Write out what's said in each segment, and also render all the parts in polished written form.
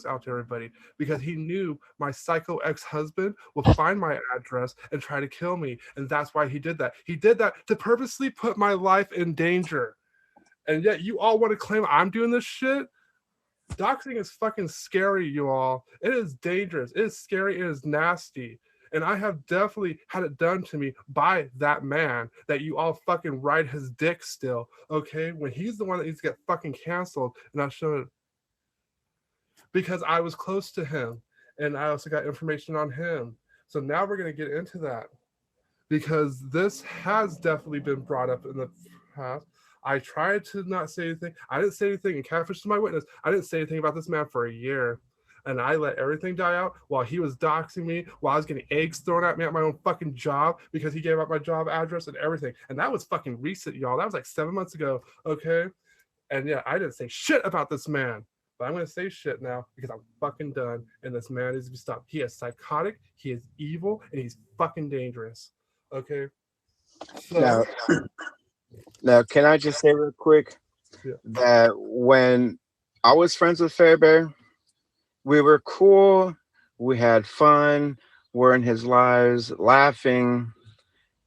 out to everybody because he knew my psycho ex-husband would find my address and try to kill me. And that's why he did that. He did that to purposely put my life in danger. And yet you all want to claim I'm doing this shit? Doxing is fucking scary, you all. It is dangerous. It is scary. It is nasty. And I have definitely had it done to me by that man that you all fucking ride his dick still. Okay? When he's the one that needs to get fucking canceled. And I showed because I was close to him. And I also got information on him. So now we're going to get into that. Because this has definitely been brought up in the past. I tried to not say anything. I didn't say anything, and Catfish is my witness. I didn't say anything about this man for a year. And I let everything die out while he was doxing me, while I was getting eggs thrown at me at my own fucking job because he gave out my job address and everything. And that was fucking recent, y'all. That was like 7 months ago, okay? And yeah, I didn't say shit about this man. But I'm going to say shit now because I'm fucking done. And this man needs to be stopped. He is psychotic, he is evil, and he's fucking dangerous. Okay? Now, So, now, can I just say real quick yeah. that when I was friends with Fairbear, we were cool, we had fun, we're in his lives, laughing,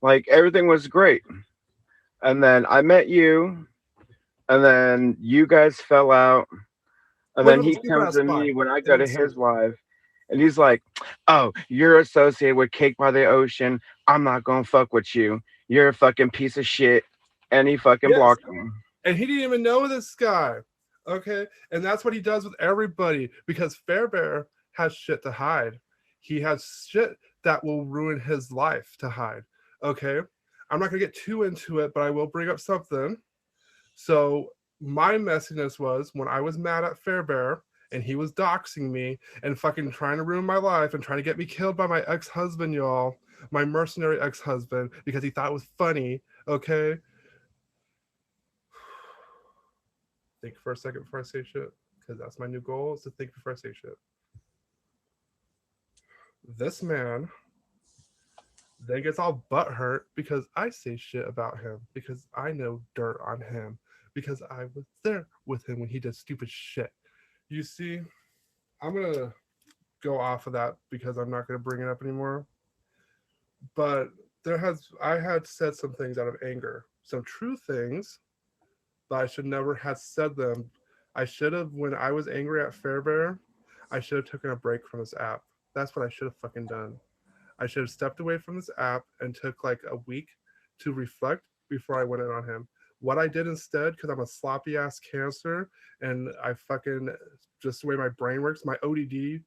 like everything was great. And then I met you, and then you guys fell out, and Wait, then let me he stupid comes ass to spy. me when I go Damn to stupid. his live, and he's like, "Oh, you're associated with Cake by the Ocean. I'm not gonna fuck with you. You're a fucking piece of shit." And he fucking Yes. blocked me. And he didn't even know this guy. Okay. And that's what he does with everybody because Fairbear has shit to hide. He has shit that will ruin his life to hide. Okay. I'm not going to get too into it, but I will bring up something. So, my messiness was when I was mad at Fairbear and he was doxing me and fucking trying to ruin my life and trying to get me killed by my ex husband, y'all, my mercenary ex husband, because he thought it was funny. Okay. Think for a second before I say shit, because that's my new goal is to think before I say shit. This man then gets all butthurt because I say shit about him because I know dirt on him because I was there with him when he did stupid shit. You see, I'm gonna go off of that because I'm not gonna bring it up anymore. But I had said some things out of anger, some true things, but I should never have said them. I should have, when I was angry at Fairbear, I should have taken a break from this app. That's what I should have fucking done. I should have stepped away from this app and took like a week to reflect before I went in on him. What I did instead, because I'm a sloppy ass cancer and I fucking, just the way my brain works, my ODD,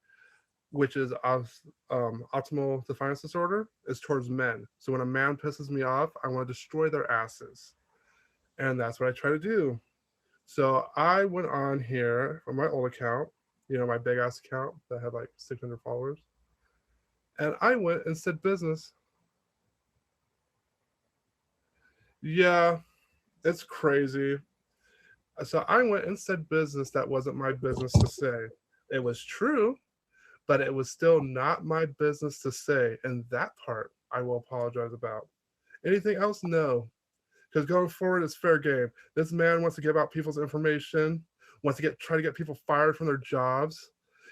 which is optimal defiance disorder, is towards men. So when a man pisses me off, I want to destroy their asses. And that's what I try to do. So I went on here on my old account, my big ass account that had like 600 followers. And I went and said business. Yeah, it's crazy. So I went and said business that wasn't my business to say. It was true, but it was still not my business to say. And that part I will apologize about. Anything else? No. Because going forward is fair game. This man wants to give out people's information, wants to try to get people fired from their jobs.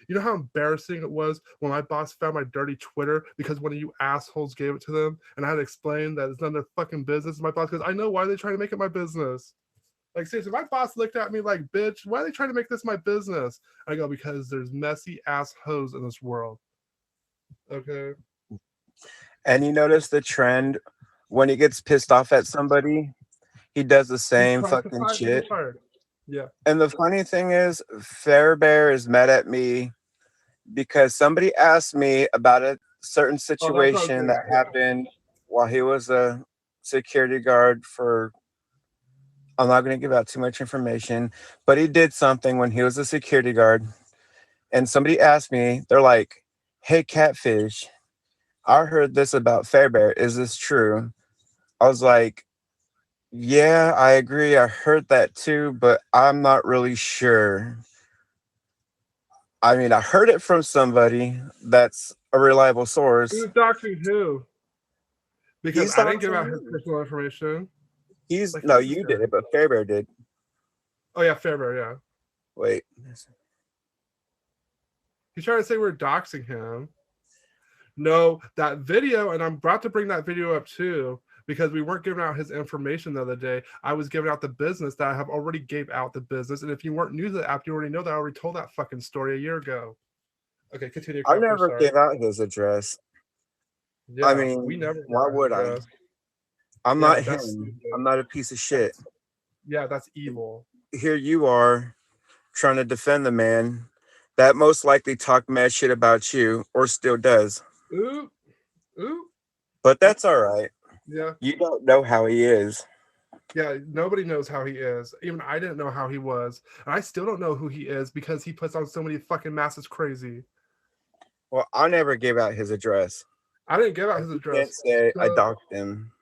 You know how embarrassing it was when my boss found my dirty Twitter because one of you assholes gave it to them, and I had to explain that it's none of their fucking business. My boss goes, "I know, why are they trying to make it my business?" Like seriously, my boss looked at me like, "Bitch, why are they trying to make this my business?" I go, "Because there's messy ass hoes in this world." Okay. And you notice the trend when he gets pissed off at somebody, he does the He same tries to fucking fire to get shit. fired. Yeah. And the funny thing is, Fairbear is mad at me because somebody asked me about a certain Oh, that's what I was situation getting that at. Yeah. happened while he was a security guard for. I'm not going to give out too much information, but he did something when he was a security guard. And somebody asked me, they're like, "Hey, Catfish, I heard this about Fairbear. Is this true?" I was like, "Yeah, I agree. I heard that too, but I'm not really sure." I mean, I heard it from somebody that's a reliable source. Who's doxing who? Because He's I didn't talking give to out his me. personal information. He's Like, no, who's this you did guy? it, but Fairbear did. Oh yeah, Fairbear. Yeah. Wait, He's trying to say we're doxing him. No, that video, and I'm about to bring that video up too, because we weren't giving out his information the other day. I was giving out the business that I have already gave out the business. And if you weren't new to the app, you already know that I already told that fucking story a year ago. Okay, continue, I Catfish. never Sorry. gave out his address. I Yeah, we mean, never why got would I? address. I'm Yeah, not that's him. stupid. I'm not a piece of shit. Yeah, that's evil. Here you are trying to defend the man that most likely talked mad shit about you or still does. Ooh, ooh. But that's all right. Yeah, You don't know how he is. yeah. Nobody knows how he is. Even I didn't know how he was, and I still don't know who he is because he puts on so many fucking masks. Crazy. Well, I never gave out his address. I didn't give out his You can't address. say I So doxed him.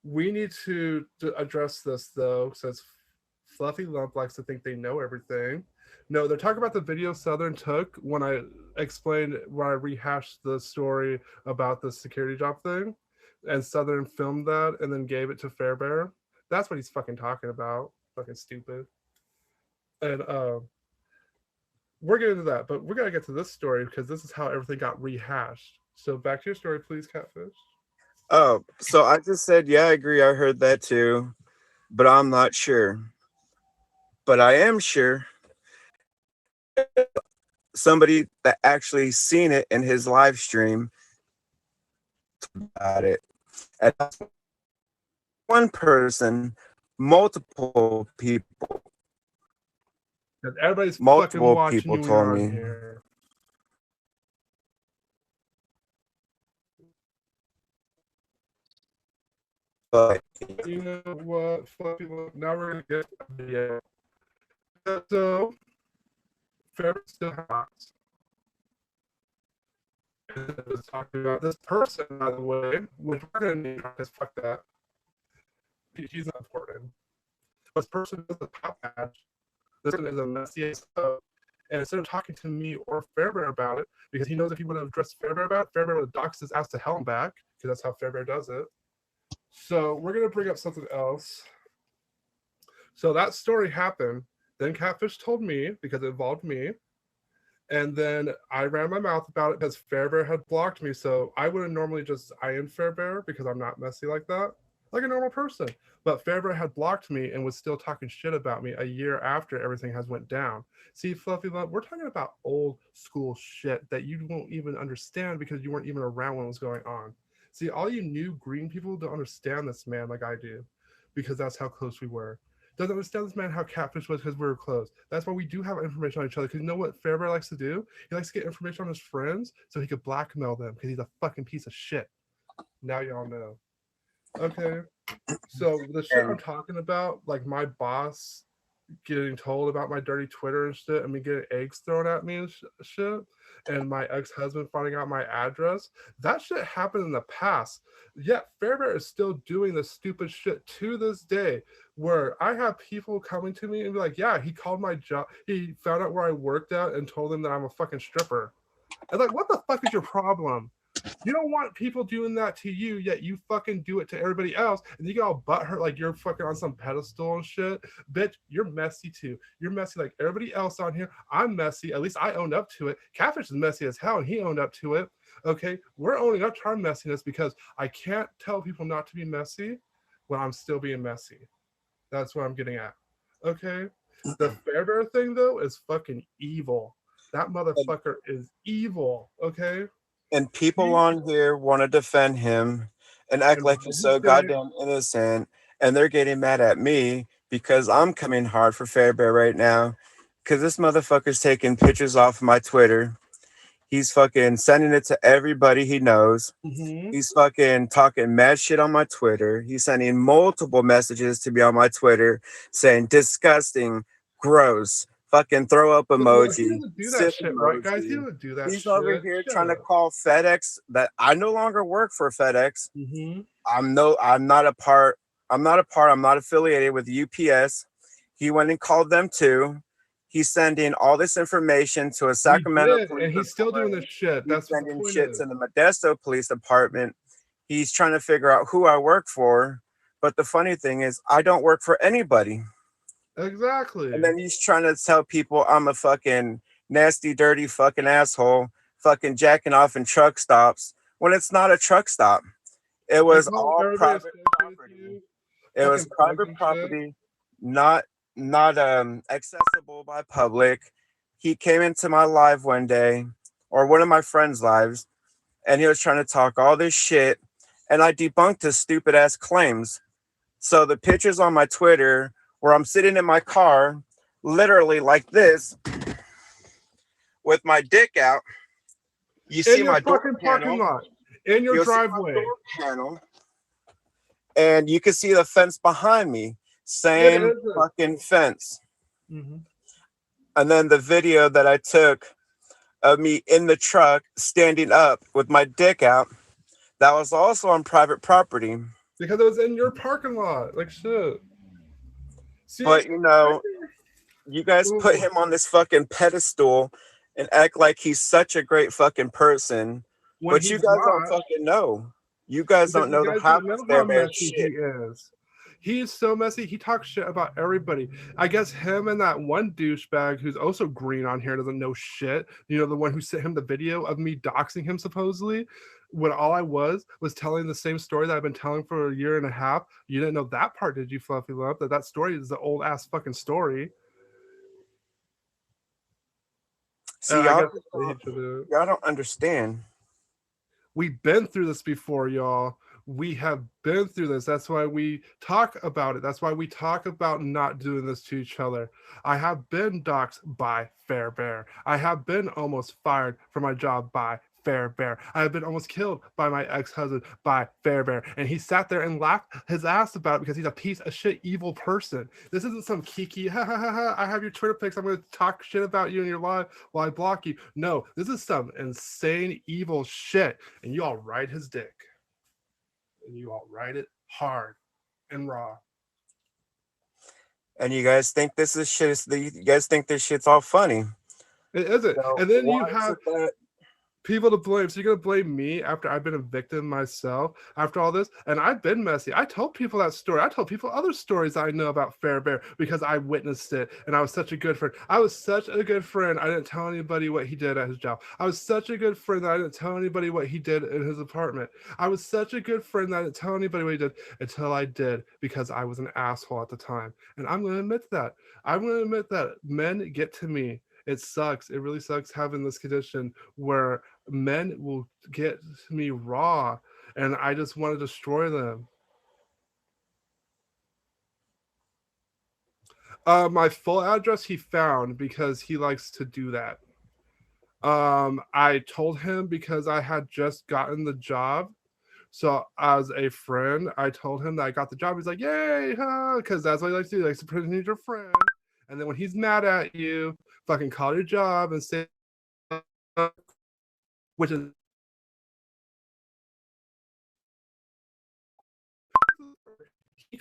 we need to address this though, since Fluffy Lump likes to think they know everything. No, they're talking about the video Southern took when I explained, when I rehashed the story about the security job thing, and Southern filmed that and then gave it to Fairbear. That's what he's fucking talking about. Fucking stupid. And we're getting to that, but we're gonna get to this story because this is how everything got rehashed. So back to your story, please, Catfish. Oh, so I just said, yeah, I agree. I heard that too, but I'm not sure. But I am sure somebody that actually seen it in his live stream about it. And that's one person, multiple people, And everybody's fucking multiple watching people you when you're told on me. here. But But you know what, Fluffy Lump? Now we're gonna get to the video. So Fairbear still has. And it was talking about this person, by the way, which we're gonna name because fuck that. He's not important. But this person has a top badge. This one is a messy as fuck. And instead of talking to me or Fairbear about it, because he knows if he would have addressed Fairbear about it, Fairbear would have doxed his ass to hell and back, because that's how Fairbear does it. So we're gonna bring up something else. So that story happened. Then Catfish told me because it involved me. And then I ran my mouth about it because Fairbear had blocked me. So I wouldn't normally just iron Fairbear because I'm not messy like that, like a normal person. But Fairbear had blocked me and was still talking shit about me a year after everything has went down. See, Fluffy Love, we're talking about old school shit that you won't even understand because you weren't even around when it was going on. See, all you new green people don't understand this man like I do because that's how close we were. Doesn't understand this man how Catfish was because we were close. That's why we do have information on each other. Because you know what Fairbear likes to do? He likes to get information on his friends so he could blackmail them because he's a fucking piece of shit. Now y'all know. Okay. So the shit I'm and talking about, like my boss getting told about my dirty Twitter and shit, and me getting eggs thrown at me and shit, and my ex husband finding out my address, that shit happened in the past. Yet Fairbear is still doing this stupid shit to this day, where I have people coming to me and be like, "Yeah, he called my job. He found out where I worked at and told him that I'm a fucking stripper." And like, what the fuck is your problem? You don't want people doing that to you, yet you fucking do it to everybody else, and you get all butthurt like you're fucking on some pedestal and shit. Bitch, you're messy too. You're messy like everybody else on here. I'm messy. At least I owned up to it. Catfish is messy as hell, and he owned up to it. Okay, we're owning up to our messiness because I can't tell people not to be messy when I'm still being messy. That's what I'm getting at. Okay, the Fairbear thing though is fucking evil. That motherfucker is evil. Okay, and people he on here want to defend him and act and like what he's he so say. goddamn innocent, and they're getting mad at me because I'm coming hard for Fairbear right now because this motherfucker's taking pictures off of my Twitter. He's fucking sending it to everybody he knows. Mm-hmm. He's fucking talking mad shit on my Twitter. He's sending multiple messages to me on my Twitter saying disgusting, gross, fucking throw up Well, he emoji, doesn't do that sip shit, right, guys? He emoji. doesn't do that He's over shit. here Shut trying to up. call FedEx that I no longer work for FedEx. Mm-hmm. I'm not a part, I'm not affiliated with UPS. He went and called them too. He's sending all this information to a We Sacramento did, police and he's still doing this department. shit. He's That's what the sending point shit is. to the Modesto Police Department. He's trying to figure out who I work for. But the funny thing is, I don't work for anybody. And Exactly. then he's trying to tell people I'm a fucking nasty, dirty fucking asshole fucking jacking off in truck stops when it's not a truck stop. It Like was how all everybody private associates property. you, It was fucking thugs private and shit. property, not accessible by public. He came into my live one day, or one of my friends' lives, and he was trying to talk all this shit, and I debunked his stupid ass claims. So the pictures on my Twitter where I'm sitting in my car, literally like this, with my dick out. You In see your my door fucking parking panel. lot, in your You'll see my driveway. door panel, and you can see the fence behind me. It Same isn't. fucking fence. Mm-hmm. And then the video that I took of me in the truck standing up with my dick out, that was also on private property. Because it was in your parking lot. Like shit. See, But you guys put ooh, him on this fucking pedestal and act like he's such a great fucking person. when But you he's guys don't not, fucking know. You guys because don't you know the guys half don't know of how Fair Bear's messy he shit. is. He is so messy. He talks shit about everybody. I guess him and that one douchebag who's also green on here doesn't know shit. You know, the one who sent him the video of me doxing him supposedly, when all I was telling the same story that I've been telling for a year and a half. You didn't know that part, did you, Fluffy Love? That story is the old ass fucking story. See, I guess they hate each other. y'all don't understand. We've been through this before, y'all. We have been through this. That's why we talk about it. That's why we talk about not doing this to each other. I have been doxxed by Fair Bear. I have been almost fired from my job by Fair Bear. I have been almost killed by my ex-husband by Fair Bear. And he sat there and laughed his ass about it because he's a piece of shit, evil person. This isn't some kiki, ha ha ha ha, I have your Twitter pics. I'm going to talk shit about you in your live while I block you. No, this is some insane, evil shit. And you all ride his dick. And you all ride it hard and raw. And you guys think this is shit. You guys think this shit's all funny. It isn't. So And then why you is have it that people to blame. So you're gonna blame me after I've been a victim myself after all this? And I've been messy. I told people that story. I told people other stories I know about Fair Bear because I witnessed it and I was such a good friend. I was such a good friend. I didn't tell anybody what he did at his job. I was such a good friend that I didn't tell anybody what he did in his apartment. I was such a good friend that I didn't tell anybody what he did until I did because I was an asshole at the time. And I'm gonna admit that. I'm gonna admit that men get to me. It sucks. It really sucks having this condition where men will get me raw and I just want to destroy them. My full address he found because he likes to do that. I told him because I had just gotten the job. So as a friend, I told him that I got the job. He's like, "Yay!" Because that's what he likes to do. He likes to pretend he's your friend. And then when he's mad at you, fucking call your job and say, which is he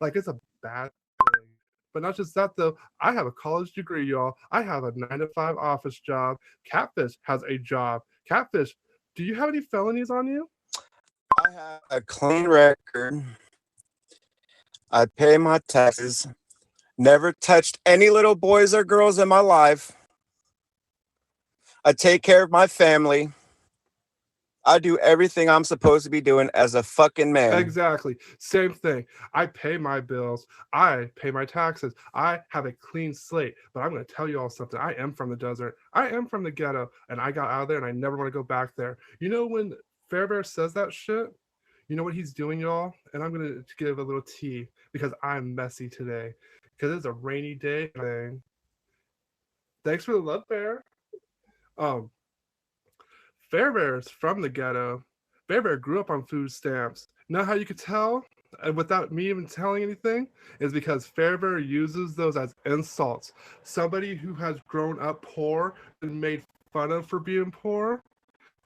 like it's a bad thing. But not just that though. I have a college degree, y'all. I have a 9 to 5 office job. Catfish has a job. Catfish, do you have any felonies on you? I have a clean record? I pay my taxes. Never touched any little boys or girls in my life. I take care of my family. I do everything I'm supposed to be doing as a fucking man. Exactly. Same thing. I pay my bills. I pay my taxes. I have a clean slate. But I'm going to tell you all something. I am from the desert. I am from the ghetto. And I got out of there and I never want to go back there. You know, when Fairbear says that shit, you know what he's doing, y'all? And I'm going to give a little tea because I'm messy today. Because it's a rainy day. Thanks for the love, Bear. Um, Fairbear is from the ghetto. Fairbear grew up on food stamps. You know how you could tell, without me even telling anything, is because Fairbear uses those as insults. Somebody who has grown up poor and made fun of for being poor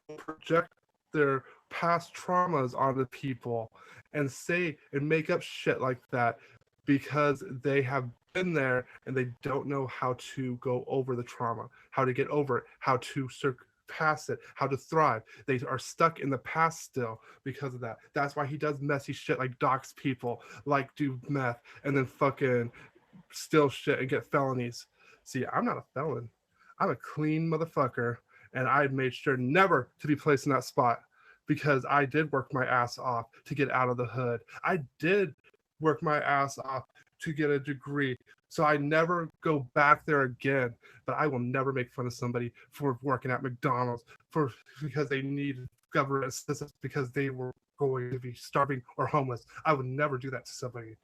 will project their past traumas onto people and say and make up shit like that because they have been there and they don't know how to go over the trauma, how to get over it, how to past it, how to thrive. They are stuck in the past still because of that. That's why he does messy shit like dox people, like do meth, and then fucking steal shit and get felonies. See, I'm not a felon. I'm a clean motherfucker, and I made sure never to be placed in that spot because I did work my ass off to get out of the hood. I did work my ass off to get a degree. So I never go back there again. But I will never make fun of somebody for working at McDonald's for because they need government assistance because they were going to be starving or homeless. I would never do that to somebody.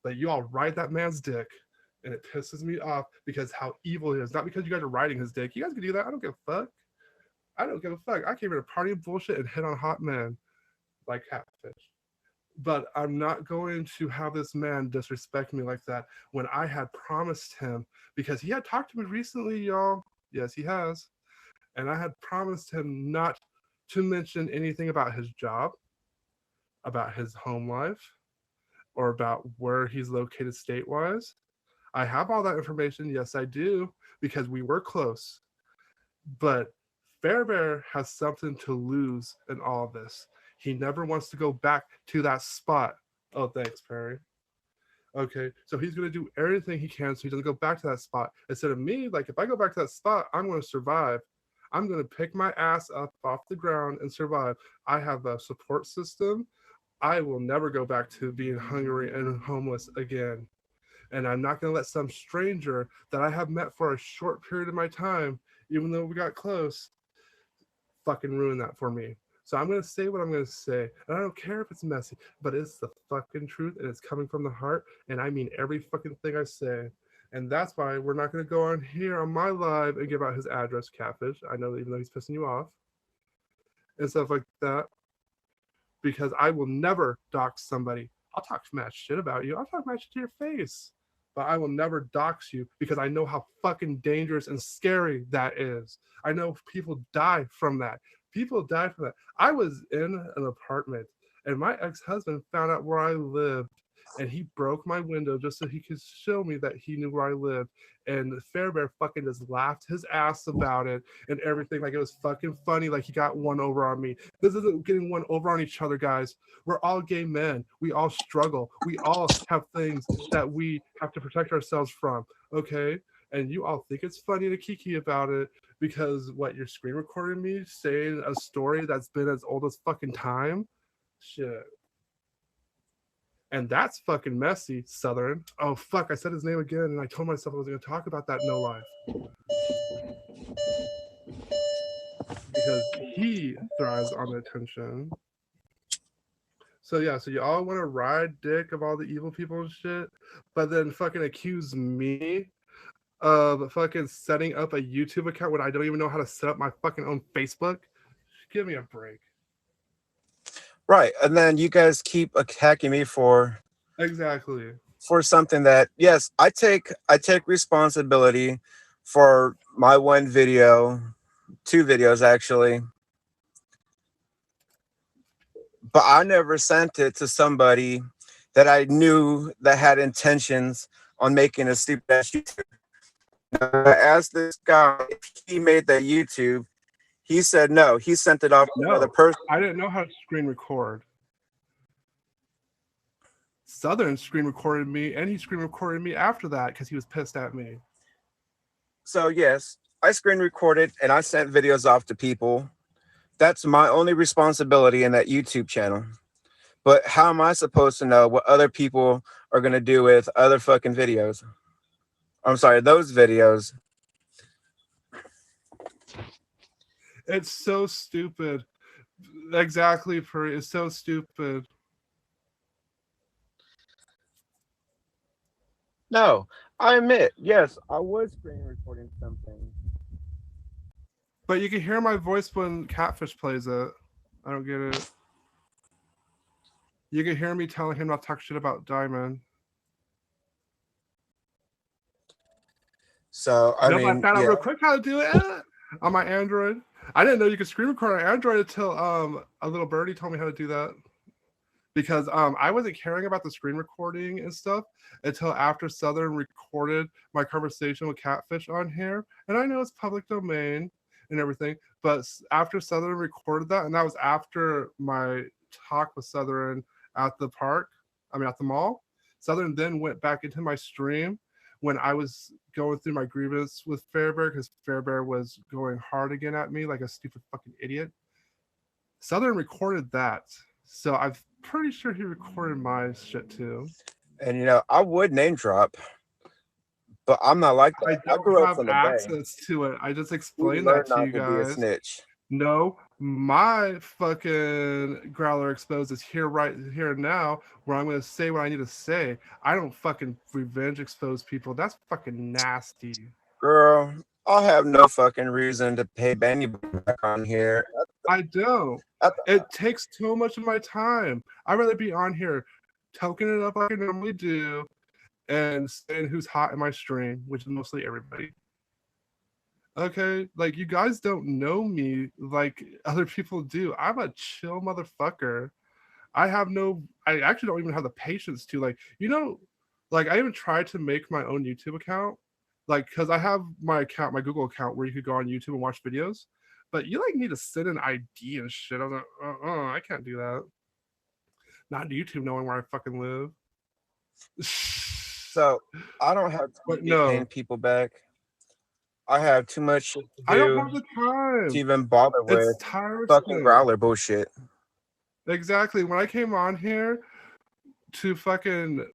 But you all ride that man's dick, and it pisses me off because how evil he is. Not because you guys are riding his dick. You guys can do that. I don't give a fuck. I don't give a fuck. I came here to party and bullshit and hit on hot men like catfish. But I'm not going to have this man disrespect me like that when I had promised him, because he had talked to me recently, y'all. Yes, he has. And I had promised him not to mention anything about his job, about his home life, or about where he's located state-wise. I have all that information. Yes, I do, because we were close. But Fairbear has something to lose in all of this. He never wants to go back to that spot. Oh, thanks, Perry. Okay, so he's going to do everything he can so he doesn't go back to that spot. Instead of me, like, if I go back to that spot, I'm going to survive. I'm going to pick my ass up off the ground and survive. I have a support system. I will never go back to being hungry and homeless again. And I'm not going to let some stranger that I have met for a short period of my time, even though we got close, fucking ruin that for me. So I'm going to say what I'm going to say. And I don't care if it's messy, but it's the fucking truth and it's coming from the heart. And I mean every fucking thing I say. And that's why we're not going to go on here on my live and give out his address, catfish. I know that even though he's pissing you off and stuff like that. Because I will never dox somebody. I'll talk mad shit about you. I'll talk mad shit to your face. But I will never dox you because I know how fucking dangerous and scary that is. I know people die from that. People die from that. I was in an apartment and my ex-husband found out where I lived and he broke my window just so he could show me that he knew where I lived. And Fairbear fucking just laughed his ass about it and everything. Like it was fucking funny. Like he got one over on me. This isn't getting one over on each other, guys. We're all gay men. We all struggle. We all have things that we have to protect ourselves from. Okay? And you all think it's funny to kiki about it because what, you're screen recording me saying a story that's been as old as fucking time? Shit. And that's fucking messy, Southern. Oh, fuck, I said his name again, and I told myself I was going to talk about that no life. Because he thrives on attention. So, yeah, so you all want to ride dick of all the evil people and shit, but then fucking accuse me of fucking setting up a YouTube account when I don't even know how to set up my fucking own Facebook? Give me a break. Right. And then you guys keep attacking me for something that, yes, I take responsibility for my one video, 2 videos actually. But I never sent it to somebody that I knew that had intentions on making a stupid ass YouTube. I asked this guy if he made that YouTube. He said no. He sent it off to another person. I didn't know how to screen record. Southern screen recorded me, and he screen recorded me after that because he was pissed at me. So yes, I screen recorded and I sent videos off to people. That's my only responsibility in that YouTube channel. But how am I supposed to know what other people are going to do with other fucking videos? I'm sorry, those videos. It's so stupid. Exactly, Puri. It's so stupid. No, I admit, yes, I was screen recording something. But you can hear my voice when Catfish plays it. I don't get it. You can hear me telling him not to talk shit about Diamond. So, I mean, I found out real quick how to do it on my Android. I didn't know you could screen record on Android until a little birdie told me how to do that. Because I wasn't caring about the screen recording and stuff until after Southern recorded my conversation with Catfish on here. And I know it's public domain. and everything. But after Southern recorded that, and that was after my talk with Southern at the park, I mean at the mall. Southern then went back into my stream when I was going through my grievance with Fairbear because Fairbear was going hard again at me like a stupid fucking idiot. Southern recorded that, so I'm pretty sure he recorded my shit too. And you know, I would name drop, but I'm not like I that. I don't grew up have from the Bay. access to it. I just We explained that learned to not you to be a guys. snitch. No, my fucking growler exposed is here right here now where I'm gonna say what I need to say. I don't fucking revenge expose people. That's fucking nasty. Girl, I'll have no fucking reason to pay anybody back on here. I don't. It takes too much of my time. I'd rather be on here toking it up like I normally do and saying who's hot in my stream, which is mostly everybody. Okay, like you guys don't know me like other people do. I'm a chill motherfucker. I actually don't even have the patience to like I even tried to make my own YouTube account, like because I have my account, my Google account where you could go on YouTube and watch videos, but you like need to send an ID and shit. I was like, I can't do that. Not YouTube knowing where I fucking live. So I don't have time to be paying people back. I have too much shit to do. I don't have the time to even bother with fucking growler bullshit. Exactly. When I came on here to fucking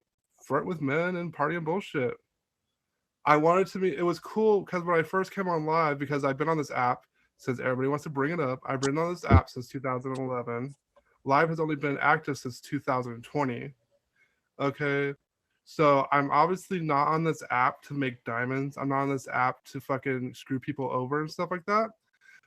flirt with men and party and bullshit, I wanted to be. It was cool because when I first came on live, because I've been on this app since everybody wants to bring it up. I've been on this app since 2011. Live has only been active since 2020. Okay. So I'm obviously not on this app to make diamonds. I'm not on this app to fucking screw people over and stuff like that.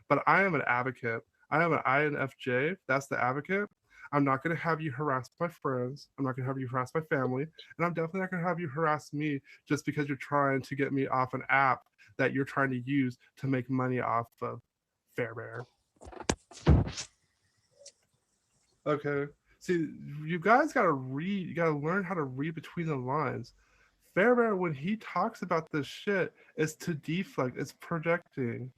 But I am an advocate. I am an INFJ. That's the advocate. I'm not going to have you harass my friends. I'm not going to have you harass my family. And I'm definitely not going to have you harass me just because you're trying to get me off an app that you're trying to use to make money off of Fairbear. Okay. See, you guys gotta read. You gotta learn how to read between the lines. Fairbear, when he talks about this shit, is to deflect. It's projecting.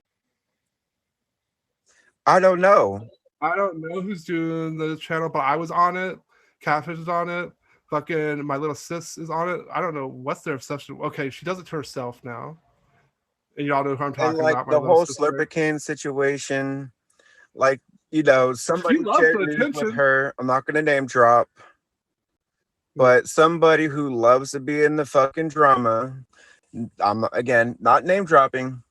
I don't know. I don't know who's doing the channel, but I was on it. Catfish is on it. Fucking my little sis is on it. I don't know what's their obsession. Okay, she does it to herself now. And y'all know who I'm talking about. The whole Slurpicane situation, like, you know, somebody shared news with her. I'm not going to name drop, but somebody who loves to be in the fucking drama. I'm again not name dropping.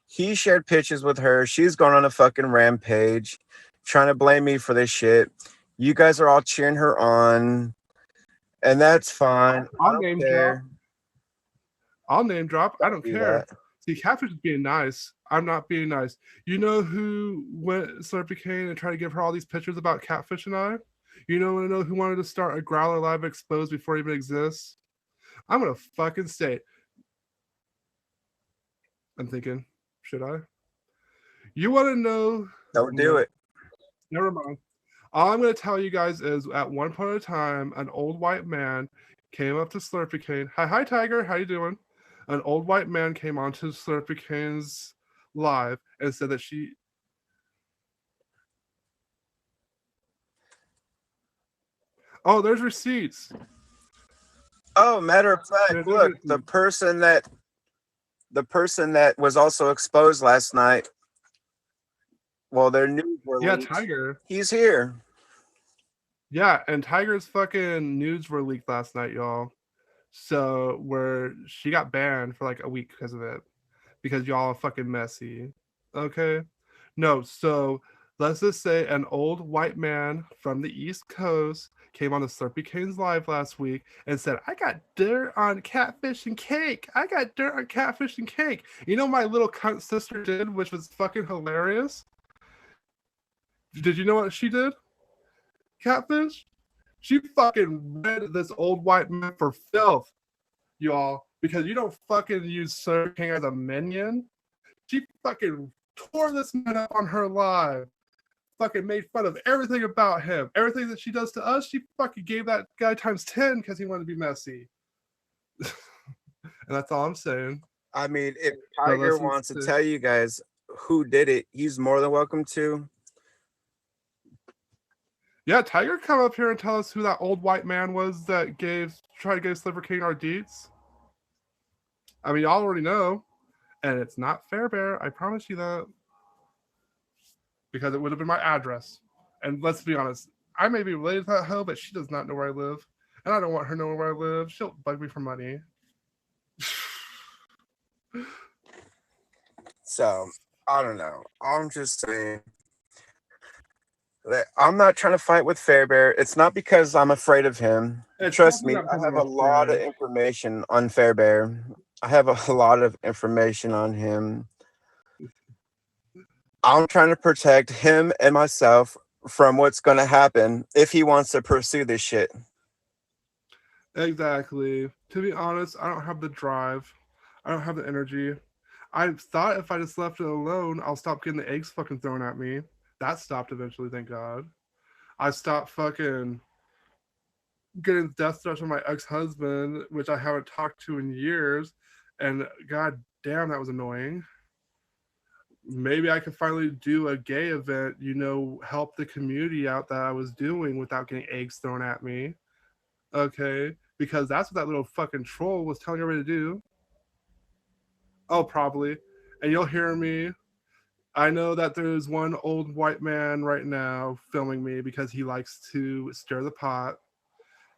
He shared pictures with her. She's gone on a fucking rampage, trying to blame me for this shit. You guys are all cheering her on, and that's fine. I don't care. I'll name drop. I don't care. See, Catfish is being nice. I'm not being nice. You know who went Slurpicane and tried to give her all these pictures about Catfish and I? You know who wanted to start a Growler Live Exposed before it even exists? I'm gonna fucking say it. I'm thinking, should I? You want to know? Don't do it. Never mind. All I'm gonna tell you guys is, at one point in time, an old white man came up to Slurpicane. Hi, Tiger. How you doing? An old white man came onto Slurpicane's live and said that she. Oh, there's receipts. Oh, matter of fact, look, the person that was also exposed last night. Well, their news were leaked. Tiger. He's here. Yeah, and Tiger's fucking news were leaked last night, y'all. So where she got banned for like a week because of it, because y'all are fucking messy. Okay, no. So let's just say an old white man from the East Coast came on the Slurpicane's live last week and said, "I got dirt on Catfish and Cake. I got dirt on Catfish and Cake." You know my little cunt sister did, which was fucking hilarious. Did you know what she did? Catfish? She fucking read this old white man for filth, y'all, because you don't fucking use Slurpicane as a minion. She fucking tore this man up on her live. Fucking made fun of everything about him. Everything that she does to us, she fucking gave that guy times 10 because he wanted to be messy. And that's all I'm saying. I mean, if Tiger wants to tell you guys who did it, he's more than welcome to. Yeah, Tiger, come up here and tell us who that old white man was that tried to give Sliver King our deets. I mean, y'all already know, and it's not Fairbear. I promise you that, because it would have been my address. And let's be honest, I may be related to that hoe, but she does not know where I live, and I don't want her knowing where I live. She'll bug me for money. So I don't know. I'm just saying that I'm not trying to fight with Fairbear. It's not because I'm afraid of him. Trust me, I have a lot of information on Fairbear. I have a lot of information on him. I'm trying to protect him and myself from what's going to happen if he wants to pursue this shit. Exactly. To be honest, I don't have the drive. I don't have the energy. I thought if I just left it alone, I'll stop getting the eggs fucking thrown at me. That stopped eventually, thank God. I stopped fucking getting death threats from my ex-husband, which I haven't talked to in years, and god damn, that was annoying. Maybe I could finally do a gay event, help the community out that I was doing without getting eggs thrown at me. Okay, because that's what that little fucking troll was telling everybody to do. Oh, probably. And you'll hear me. I know that there's one old white man right now filming me because he likes to stir the pot.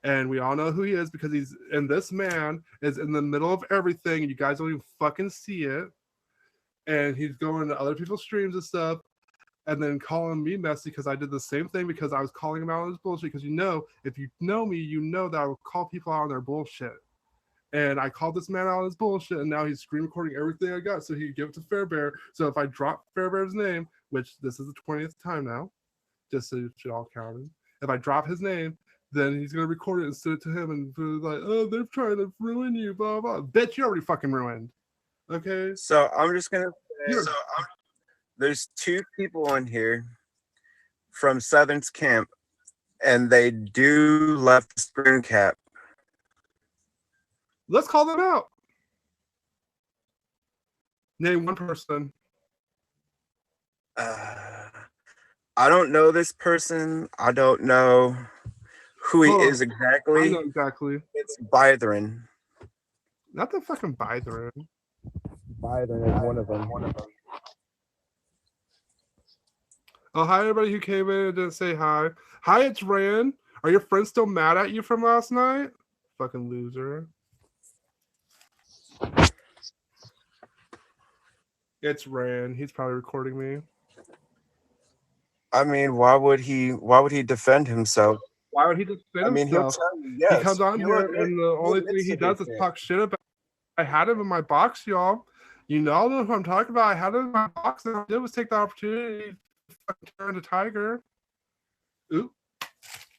And we all know who he is because this man is in the middle of everything and you guys don't even fucking see it. And he's going to other people's streams and stuff and then calling me messy because I did the same thing because I was calling him out on his bullshit. Because if you know me, you know that I will call people out on their bullshit. And I called this man out on his bullshit, and now he's screen recording everything I got so he could give it to Fairbear. So if I drop Fairbear's name, which this is the 20th time now, just so it should all count. If I drop his name, then he's going to record it and send it to him and be like, oh, they're trying to ruin you, blah, blah. Bitch, you're already fucking ruined. Okay? So I'm just going to say, there's two people on here from Southern's camp, and they do left the screen cap. Let's call them out. Name one person. I don't know this person. I don't know who he is exactly. I know exactly. It's Bytherin. Not the fucking Bytherin. Bytherin is one of them. Oh, hi, everybody who came in and didn't say hi. Hi, it's Rand. Are your friends still mad at you from last night? Fucking loser. It's Rand. He's probably recording me. I mean, why would he defend himself? Why would he defend himself? He comes on here and the only thing he does is talk shit about. I had him in my box, y'all. You all know who I'm talking about. I had him in my box, and all I did was take the opportunity to fucking turn to Tiger. Oop.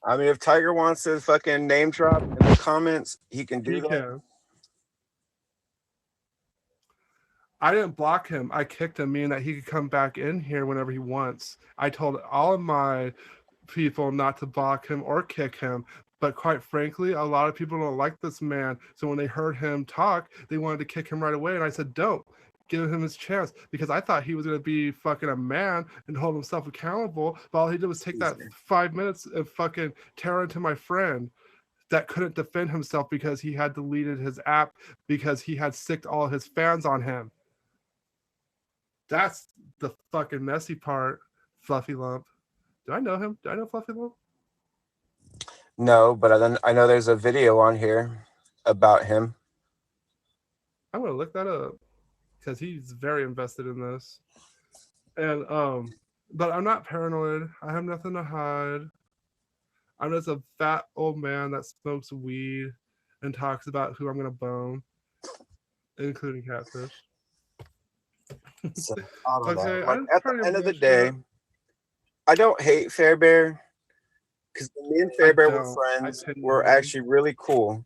I mean, if Tiger wants to fucking name drop in the comments, he can do that. Can. I didn't block him. I kicked him, meaning that he could come back in here whenever he wants. I told all of my people not to block him or kick him. But quite frankly, a lot of people don't like this man. So when they heard him talk, they wanted to kick him right away. And I said, don't. Give him his chance. Because I thought he was going to be fucking a man and hold himself accountable. But all he did was take that 5 minutes and fucking tear into my friend that couldn't defend himself because he had deleted his app because he had sicked all his fans on him. That's the fucking messy part, Fluffy Lump. Do I know him? Do I know Fluffy Lump? No, but I know there's a video on here about him. I'm gonna look that up because he's very invested in this. And but I'm not paranoid. I have nothing to hide. I'm just a fat old man that smokes weed and talks about who I'm gonna bone, including catfish. So, okay, like, at the end of the day, I don't hate Fairbear because me and Fairbear were friends. We're actually really cool.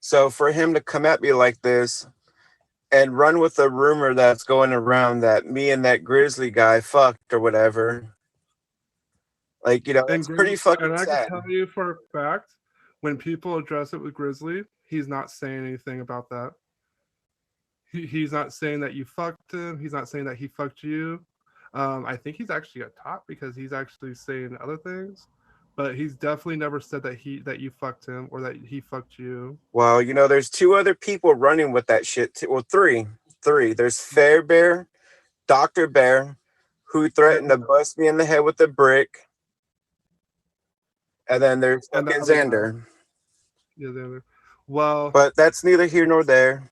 So for him to come at me like this and run with a rumor that's going around that me and that Grizzly guy fucked or whatever, like, it's pretty fucking sad. And I can tell you for a fact, when people address it with Grizzly, he's not saying anything about that. He's not saying that you fucked him. He's not saying that he fucked you. I think he's actually a top because he's actually saying other things, but he's definitely never said that you fucked him or that he fucked you. Well, there's two other people running with that shit. Well, three. Three. There's Fair Bear, Dr. Bear, who threatened to bust me in the head with a brick. And then there's fucking Xander. Yeah, Xander. Well, but that's neither here nor there.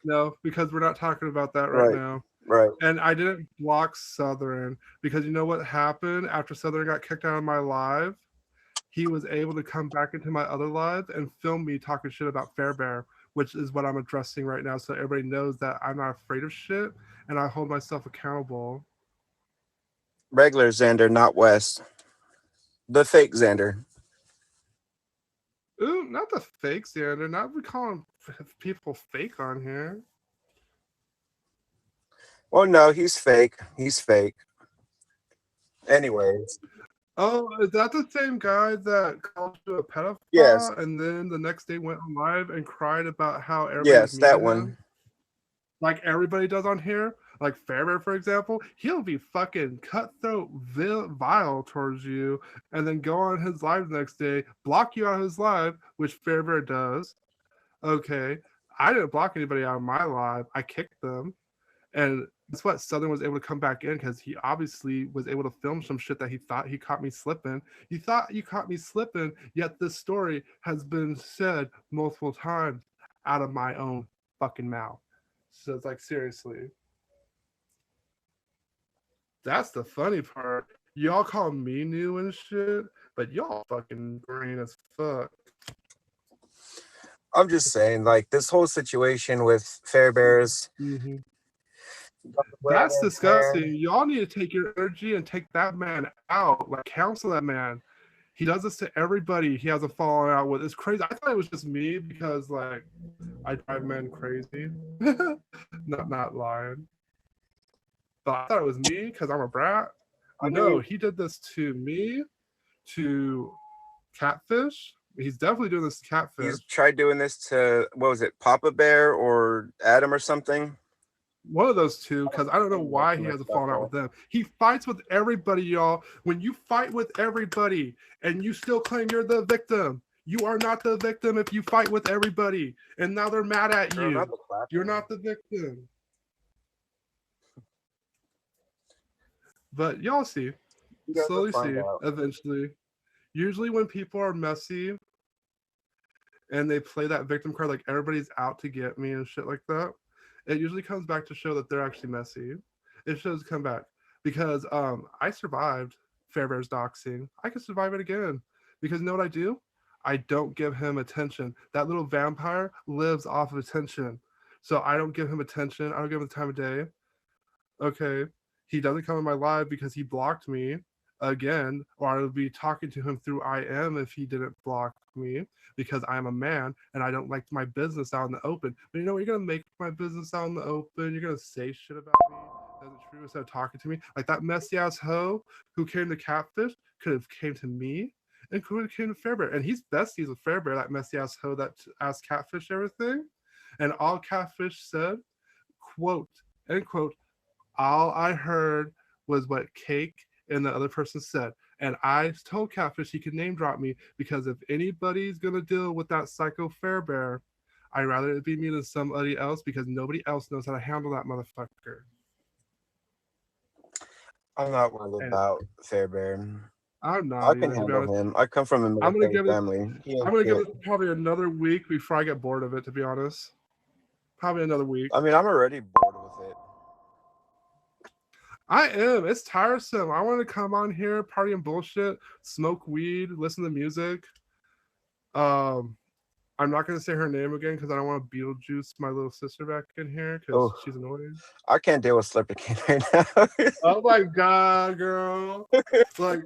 No, because we're not talking about that right now. Right. And I didn't block Southern because you know what happened after Southern got kicked out of my live? He was able to come back into my other live and film me talking shit about Fairbear, which is what I'm addressing right now. So everybody knows that I'm not afraid of shit and I hold myself accountable. Regular Xander, not West. The fake Xander. Ooh, not the fake Xander. Not we calling people fake on here. Well, no, he's fake. He's fake. Anyways. Oh, is that the same guy that called you a pedophile? Yes. And then the next day went on live and cried about how everybody. Yes, that one. Like everybody does on here. Like Fairbear, for example, he'll be fucking cutthroat, vile towards you, and then go on his live the next day, block you out of his live, which Fairbear does. Okay, I didn't block anybody out of my live. I kicked them, and that's what Southern was able to come back in because he obviously was able to film some shit that he thought he caught me slipping. You thought you caught me slipping, yet this story has been said multiple times out of my own fucking mouth. So it's like, seriously. That's the funny part. Y'all call me new and shit, but y'all fucking green as fuck. I'm just saying, like, this whole situation with Fairbears. Mm-hmm. That's disgusting. Y'all need to take your energy and take that man out. Like, counsel that man. He does this to everybody he has a falling out with. It's crazy. I thought it was just me because, like, I drive men crazy. not lying. But I thought it was me because I'm a brat. No, he did this to me, to Catfish. He's definitely doing this to Catfish. He's tried doing this to, what was it, Papa Bear or Adam or something? One of those two, because I don't know why he has a falling out with them. He fights with everybody, y'all. When you fight with everybody and you still claim you're the victim, you are not the victim if you fight with everybody. And now they're mad at you. You're not the victim. But y'all see. Slowly see. Eventually. Usually when people are messy and they play that victim card like everybody's out to get me and shit like that, it usually comes back to show that they're actually messy. It shows come back. Because I survived Fairbear's doxing. I can survive it again. Because you know what I do? I don't give him attention. That little vampire lives off of attention. So I don't give him attention. I don't give him the time of day. Okay. He doesn't come in my live because he blocked me again, or I would be talking to him through IM if he didn't block me because I'm a man and I don't like my business out in the open. But you know what? You're going to make my business out in the open. You're going to say shit about me that isn't true instead of talking to me. Like that messy ass hoe who came to Catfish could have came to me and could have came to Fairbear. And he's besties with Fairbear, that messy ass hoe that asked Catfish everything. And all Catfish said, quote, end quote, all I heard was what Cake and the other person said. And I told Catfish he could name drop me because if anybody's going to deal with that psycho Fairbear, I'd rather it be me than somebody else because nobody else knows how to handle that motherfucker. I'm not worried about Fairbear. I'm not. I can handle him. I come from a military family. I'm going to give it probably another week before I get bored of it, to be honest. Probably another week. I mean, I'm already bored with it. I am. It's tiresome. I want to come on here, party and bullshit, smoke weed, listen to music. I'm not going to say her name again because I don't want to Beetlejuice my little sister back in here because she's annoying. I can't deal with Slipperkin right now. Oh my God, girl. Like,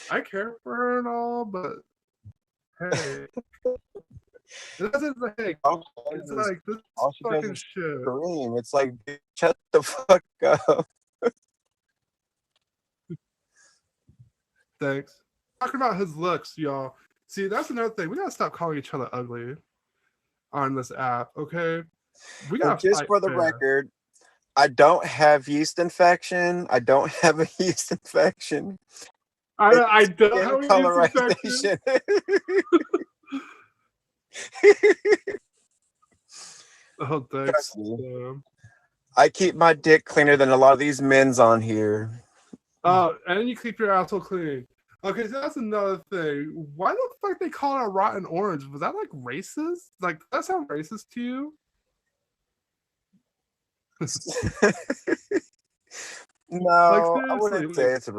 I care for her and all, but hey. It doesn't like, it's like this fucking shit. Scream. It's like, shut the fuck up. Thanks. Talking about his looks, y'all. See, that's another thing. We gotta stop calling each other ugly on this app, okay? We And gotta just fight for the fair. record, I don't have yeast infection. I don't have a yeast infection. I It's don't skin have a yeast infection. colorization. Oh, Trust thanks. me. I keep my dick cleaner than a lot of these men's on here. Oh, and you keep your asshole clean. Okay, so that's another thing. Why the fuck they call it a rotten orange? Was that like racist? Like that sound racist to you? Like No, I seriously, wouldn't say like it's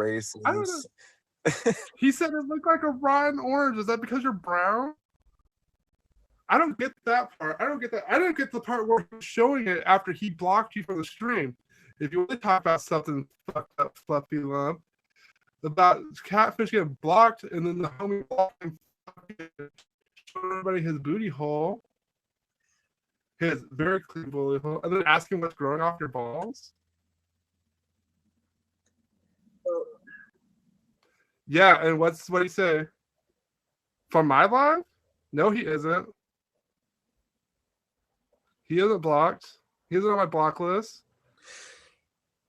I don't know. racist. He said it looked like a rotten orange. Is that because you're brown? I don't get that part. I don't get that. I don't get the part where he's showing it after he blocked you from the stream. If you want to talk about something fucked up, fluffy lump, about catfish getting blocked and then the homie blocked him, showing everybody his booty hole, his very clean booty hole, and then asking what's growing off your balls. Yeah, and what do you say? From my live? No, he isn't. He isn't blocked. He isn't on my block list.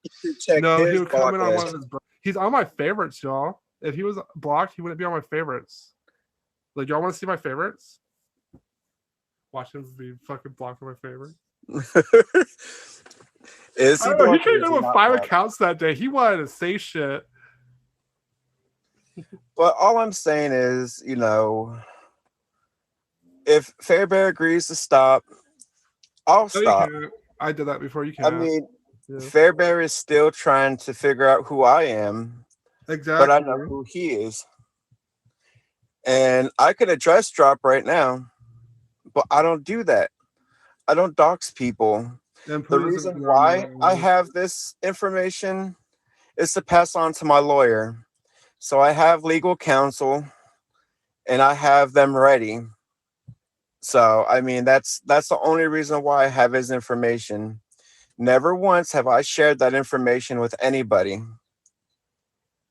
You should check No, he his would block comment on one of list. his. He's on my favorites, y'all. If he was blocked, he wouldn't be on my favorites. Like, y'all want to see my favorites? Watch him be fucking blocked on my favorites. Is I he don't know. He blocked or came is in he with not 5 blocked? accounts that day. He wanted to say shit. But all I'm saying is, if Fairbear agrees to stop, I'll No, you stop. can't. I did that before. You I can't. mean, Yeah. Fairbear is still trying to figure out who I am, but I Exactly. know who he is. And I could address drop right now, but I don't do that. I don't dox people. And The Pooh isn't reason around me why right I now. have this information is to pass on to my lawyer. So I have legal counsel and I have them ready. So I mean that's the only reason why I have his information. Never once have I shared that information with anybody.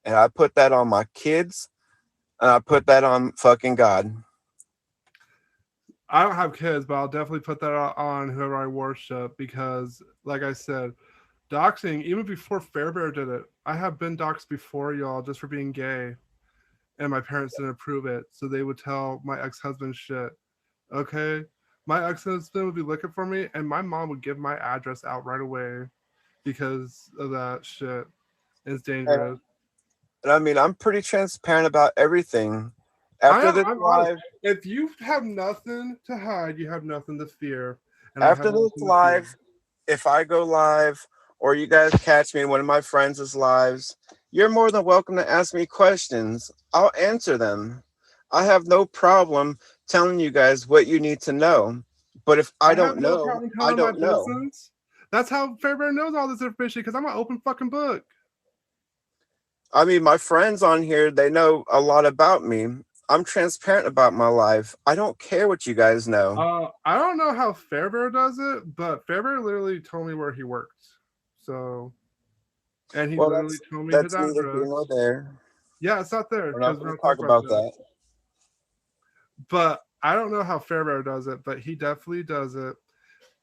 And I put that on my kids and I put that on fucking God. I don't have kids, but I'll definitely put that on whoever I worship because, like I said, doxing, even before Fairbear did it, I have been doxed before, y'all, just for being gay. And my parents didn't approve it. So they would tell my ex husband shit. Okay? My ex husband would be looking for me, and my mom would give my address out right away because of that shit. It's dangerous. And I mean, I'm pretty transparent about everything. I After am. this I'm honest. live, If you have nothing to hide, you have nothing to fear, and I have after this nothing to fear. live, if I go live or you guys catch me in one of my friends' lives, you're more than welcome to ask me questions. I'll answer them. I have no problem telling you guys what you need to know. But if I I have don't no know, problem I telling my don't know. business. That's how Fairbear knows all this information because I'm an open fucking book. I mean, my friends on here, they know a lot about me. I'm transparent about my life. I don't care what you guys know. I don't know how Fairbear does it, but Fairbear literally told me where he worked. So, and he Well, literally that's told me his that's neither here nor address. there. Yeah, it's not there We're not because we're going to not talking talk about about that. that. But I don't know how Fairbear does it, but he definitely does it.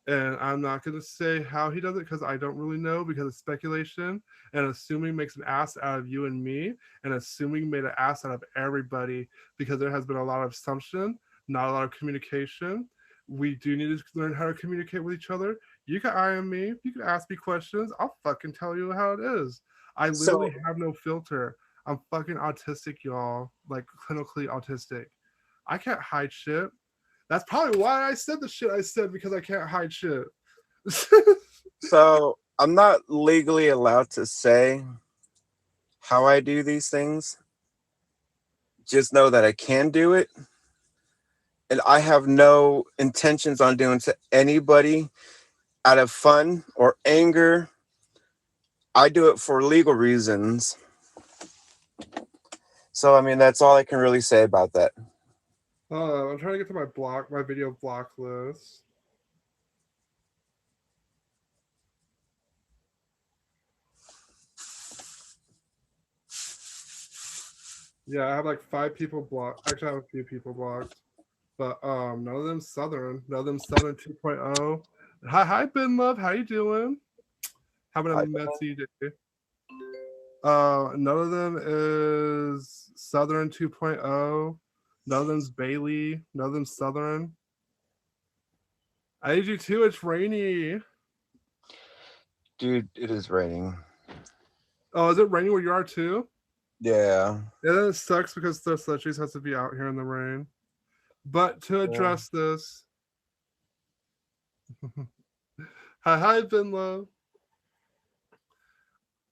And I'm not going to say how he does it because I don't really know because it's speculation. And assuming makes an ass out of you and me, and assuming made an ass out of everybody because there has been a lot of assumption, not a lot of communication. We do need to learn how to communicate with each other. You can IM me, you can ask me questions. I'll fucking tell you how it is. I literally So, have no filter. I'm fucking autistic, y'all. Like clinically autistic. I can't hide shit. That's probably why I said the shit I said because I can't hide shit. so I'm not legally allowed to say how I do these things. Just know that I can do it. And I have no intentions on doing to anybody out of fun or anger. I do it for legal reasons. So, I mean, that's all I can really say about that. I'm trying to get to my video block list. Yeah, I have like 5 people blocked. Actually, I have a few people blocked, but none of them Southern. None of them Southern 2.0. Hi, Ben Love. How you doing? Having a I messy day. None of them is Southern 2.0. None of them's Bailey. None of them's Southern. I need you too. It's rainy. Dude, it is raining. Oh, is it raining where you are too? Yeah. Yeah, it sucks because the slushies has to be out here in the rain. But to Yeah. address this, hi, Ben Love.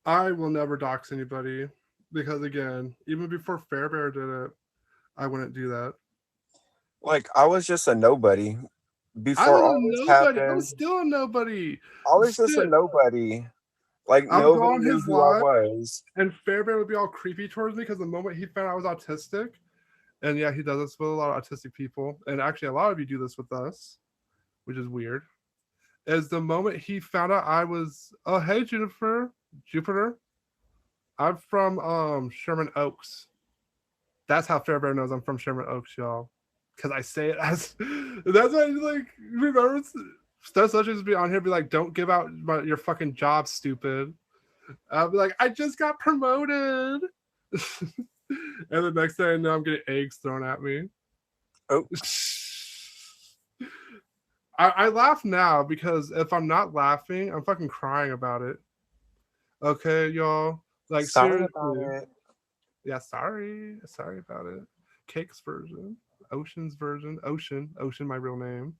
I will never dox anybody because, again, even before Fairbear did it, I wouldn't do that. Like I was just a nobody I before was a all this nobody. I'm happened. still a nobody. I was just a Shit. nobody. Like I would go nobody on knew his who I live, was. and Fairbear would be all creepy towards me because the moment he found out I was autistic, and yeah, he does this with a lot of autistic people, and actually a lot of you do this with us, which is weird. Is the moment he found out I was, oh hey Jupiter, I'm from Sherman Oaks. That's how Fairbear knows I'm from Sherman Oaks, y'all. Because I say it as that's why like remember stuff such as be on here be like, don't give out your fucking job, stupid. I'll be like, I just got promoted. And the next thing I know, I'm getting eggs thrown at me. Oh, I laugh now because if I'm not laughing, I'm fucking crying about it. Okay, y'all. Like sorry about seriously. it. Yeah, sorry about it. Cake's version, Ocean's version, Ocean, my real name.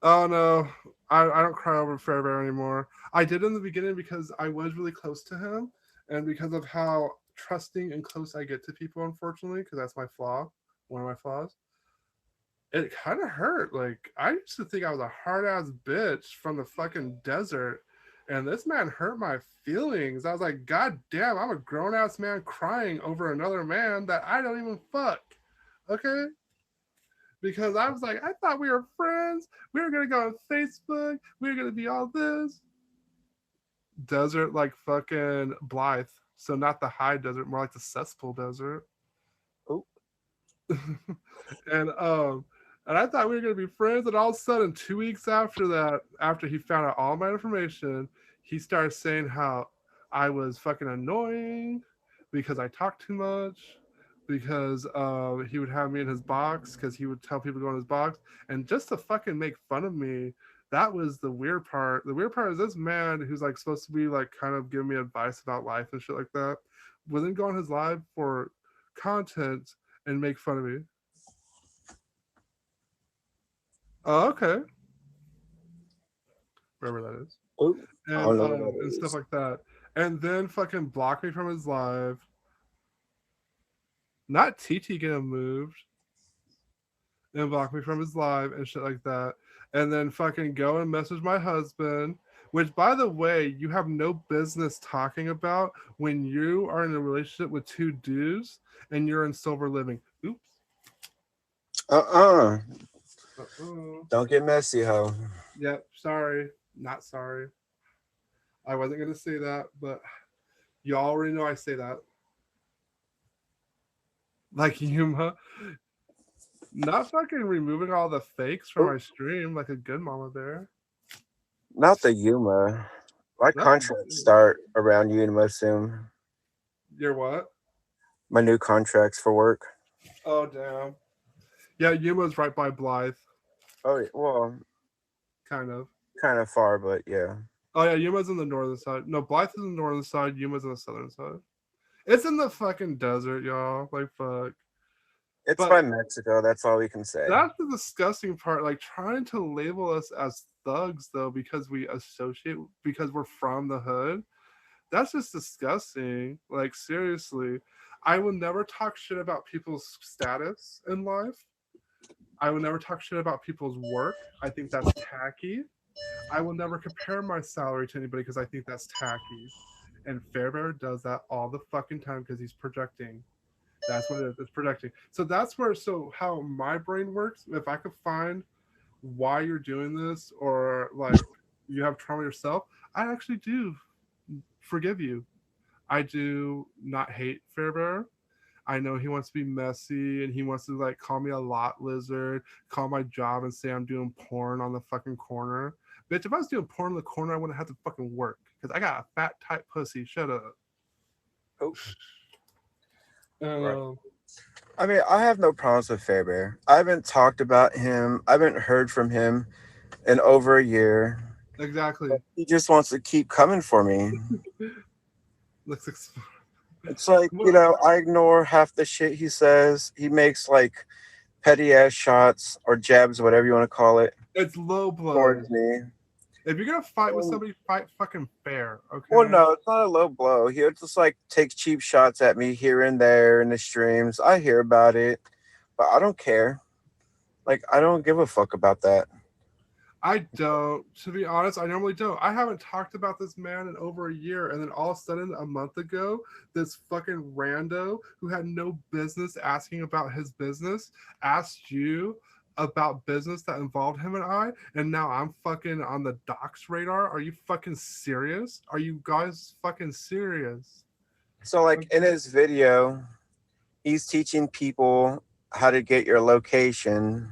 Oh no, I don't cry over Fairbear anymore. I did in the beginning because I was really close to him, and because of how trusting and close I get to people, unfortunately, because that's my flaw, one of my flaws. It kind of hurt. Like I used to think I was a hard ass bitch from the fucking desert, and this man hurt my feelings. I was like, God damn, I'm a grown ass man crying over another man that I don't even fuck. Okay, because I was like, I thought we were friends. We were gonna go on Facebook. We were gonna be all this desert, like fucking Blythe. So not the high desert, more like the cesspool desert. Oh, and um, and I thought we were gonna be friends. And all of a sudden, 2 weeks after that, after he found out all my information, he started saying how I was fucking annoying because I talked too much. Because he would have me in his box because he would tell people to go in his box, and just to fucking make fun of me. That was the weird part. The weird part is this man who's like supposed to be like kind of giving me advice about life and shit like that, would then go on his live for content and make fun of me. Oh, okay, wherever that is, oh, I don't know what and that stuff is. like that, and then fucking block me from his live. Not TT get him moved and block me from his live and shit like that, and then fucking go and message my husband. Which, by the way, you have no business talking about when you are in a relationship with two dudes and you're in silver living. Oops. Uh-uh. Uh-uh. Don't get messy, ho. Yep. Sorry. Not sorry. I wasn't gonna say that, but you already know I say that. Like Yuma, not fucking removing all the fakes from Oh, my stream like a good mama bear. not the Yuma. My Not contracts start around Yuma soon. you're what? My new contracts for work. Oh damn. Yeah, Yuma's right by Blythe, Oh, yeah, well, kind of. kind of far, but yeah. Oh yeah, Yuma's in the northern side. No, Blythe is in the northern side. Yuma's in the southern side. It's in the fucking desert, y'all. Like fuck. It's But by Mexico. That's all we can say. that's the disgusting part. Like trying to label us as thugs though because we associate because we're from the hood. That's just disgusting. Like seriously, I will never talk shit about people's status in life. I will never talk shit about people's work. I think that's tacky. I will never compare my salary to anybody because I think that's tacky. And Fairbear does that all the fucking time because he's projecting. That's what it is. It's projecting. So that's where so how my brain works. If I could find why you're doing this or like you have trauma yourself, I actually do forgive you. I do not hate Fairbear. I know he wants to be messy and he wants to like call me a lot lizard, call my job and say I'm doing porn on the fucking corner. Bitch, if I was doing porn in the corner, I wouldn't have to fucking work because I got a fat, tight pussy. Shut up. Oh, right. Um, I mean, I have no problems with Fairbear. I haven't talked about him. I haven't heard from him in over a year. exactly. He just wants to keep coming for me. Let's ex- It's like, what? I ignore half the shit he says. He makes like petty ass shots or jabs, whatever you want to call it, It's low blows. towards me. If you're gonna fight with And, somebody, fight fucking fair, well, okay? no, it's not a low blow. He'll just like take cheap shots at me here and there in the streams. I hear about it, but I don't care. Like, I don't give a fuck about that. I don't. To be honest, I normally don't. I haven't talked about this man in over a year, and then all of a sudden, a month ago, this fucking rando who had no business asking about his business asked you about business that involved him and I, and now I'm fucking on the docs radar. Are you fucking serious? Are you guys fucking serious? So, like, in his video, he's teaching people how to get your location,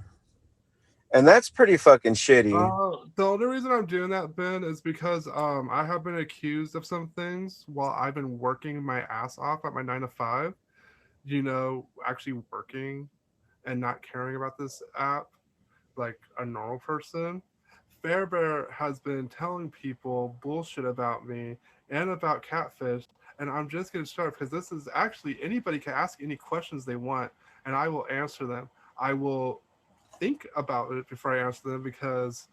and that's pretty fucking shitty. The only reason I'm doing that, Ben, is because I have been accused of some things while I've been working my ass off at my 9 to 5. Actually working and not caring about this app like a normal person. Fairbear has been telling people bullshit about me and about Catfish, and I'm just gonna start because this is actually anybody can ask any questions they want, and I will answer them. I will think about it before I answer them because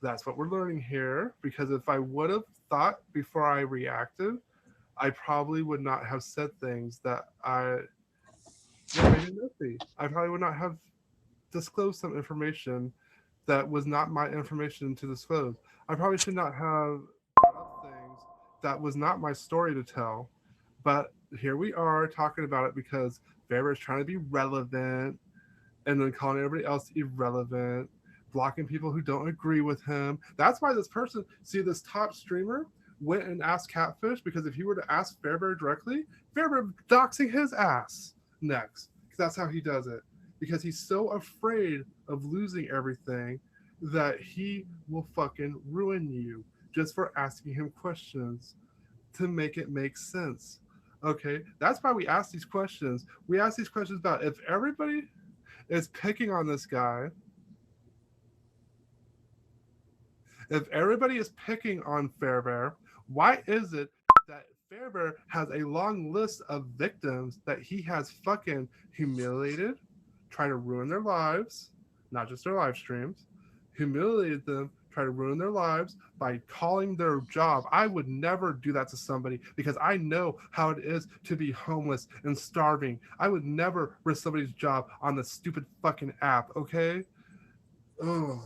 that's what we're learning here. Because if I would have thought before I reacted, I probably would not have said things that made me messy. I probably would not have disclosed some information that was not my information to disclose. I probably should not have brought up things that was not my story to tell. But here we are talking about it because Faber is trying to be relevant and then calling everybody else irrelevant, blocking people who don't agree with him. That's why this person, see, this top streamer went and asked Catfish because if he were to ask Fairbear directly, Fairbear doxing his ass next. Because that's how he does it. Because he's so afraid of losing everything that he will fucking ruin you just for asking him questions to make it make sense. Okay, that's why we ask these questions. We ask these questions about if everybody is picking on this guy, if everybody is picking on Fairbear, why is it that Fairbear has a long list of victims that he has fucking humiliated, trying to ruin their lives, not just their live streams, humiliated them, try to ruin their lives by calling their job. I would never do that to somebody because I know how it is to be homeless and starving. I would never risk somebody's job on the stupid fucking app, okay? Oh,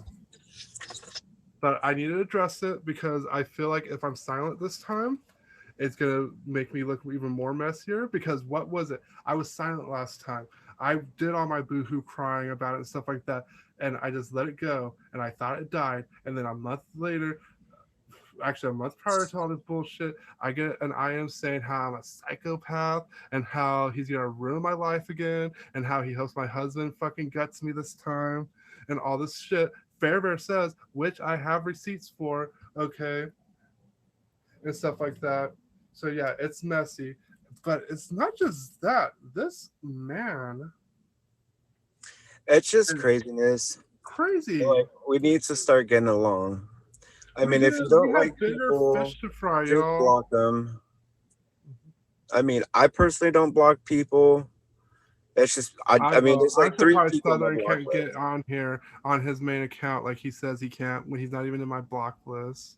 but I need to address it because I feel like if I'm silent this time, it's gonna make me look even more messier. Because what was it? I was silent last time. I did all my boohoo crying about it and stuff like that, and I just let it go. And I thought it died, and then a month later, actually a month prior to all this bullshit, I get an IM saying how I'm a psychopath and how he's gonna ruin my life again, and how he hopes my husband fucking guts me this time, and all this shit. Fairbear says, which I have receipts for, okay, and stuff like that. So yeah, it's messy, but it's not just that. This man It's just is craziness. crazy. Like, we need to start getting along. I We mean, need if you to, we don't have like bigger people, fish to fry, just y'all. block them. I mean, I personally don't block people. It's just, I I mean, will. there's I'm like three surprised people on my Southern block can't get list. on here on his main account like he says he can't when he's not even in my block list.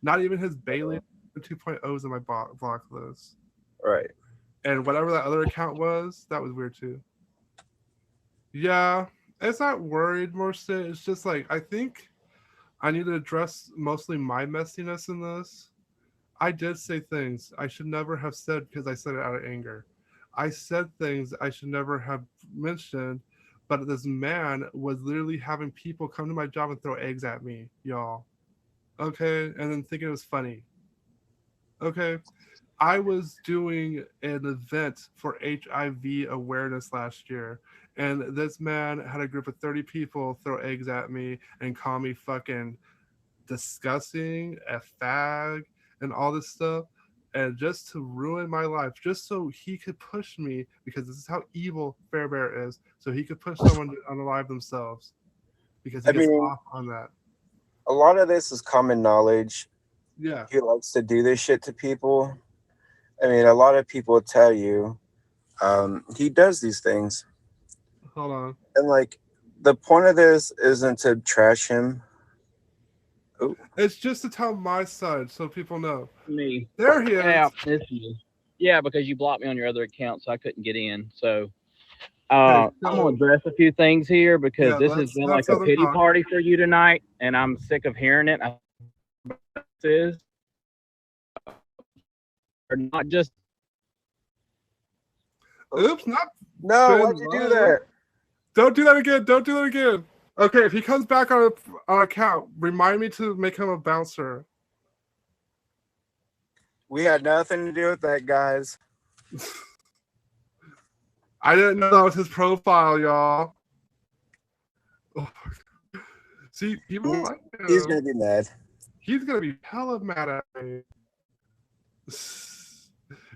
Not even his Bailey 2.0 is in my block list. Right. And whatever that other account was, that was weird too. Yeah, it's not worried more so. It's just like I think I need to address mostly my messiness in this. I did say things I should never have said because I said it out of anger. I said things I should never have mentioned, but this man was literally having people come to my job and throw eggs at me, y'all. Okay, and then thinking it was funny. Okay, I was doing an event for HIV awareness last year, and this man had a group of 30 people throw eggs at me and call me fucking disgusting, a fag, and all this stuff. And just to ruin my life, just so he could push me, because this is how evil Fairbear is, so he could push someone to unalive themselves, because he I gets mean, off on that. a lot of this is common knowledge. Yeah. He likes to do this shit to people. I mean, a lot of people tell you he does these things. Hold on. And like, the point of this isn't to trash him. Ooh. It's just to tell my side so people know. Me. There he is. Yeah, it's you. Yeah, because you blocked me on your other account, so I couldn't get in. So Okay, I'm so gonna address a few things here because yeah, this has let's been have like a Southern pity talk. party for you tonight, and I'm sick of hearing it. This is or not just Oops, not No, been why'd you do live. that? Don't do that again. Don't do that again. Okay, if he comes back on account, remind me to make him a bouncer. We had nothing to do with that, guys. I didn't know that was his profile, y'all. Oh, see, people He's, like he's him. gonna be mad. He's gonna be hella mad at me.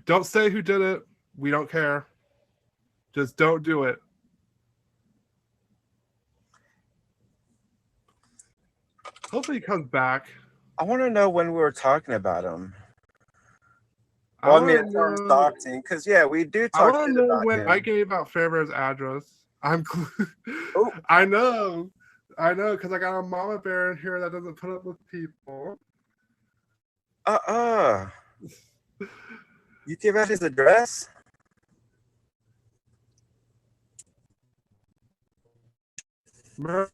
Don't say who did it. We don't care. Just don't do it. Hopefully he comes back. I want to know when we were talking about him. I Well, I mean, want as to far as know. doxing, because yeah, we do I talk want to shit know about when I him. gave out Fairbear's address. Oh, I know. I know, because I got a mama bear in here that doesn't put up with people. You gave out his address? I've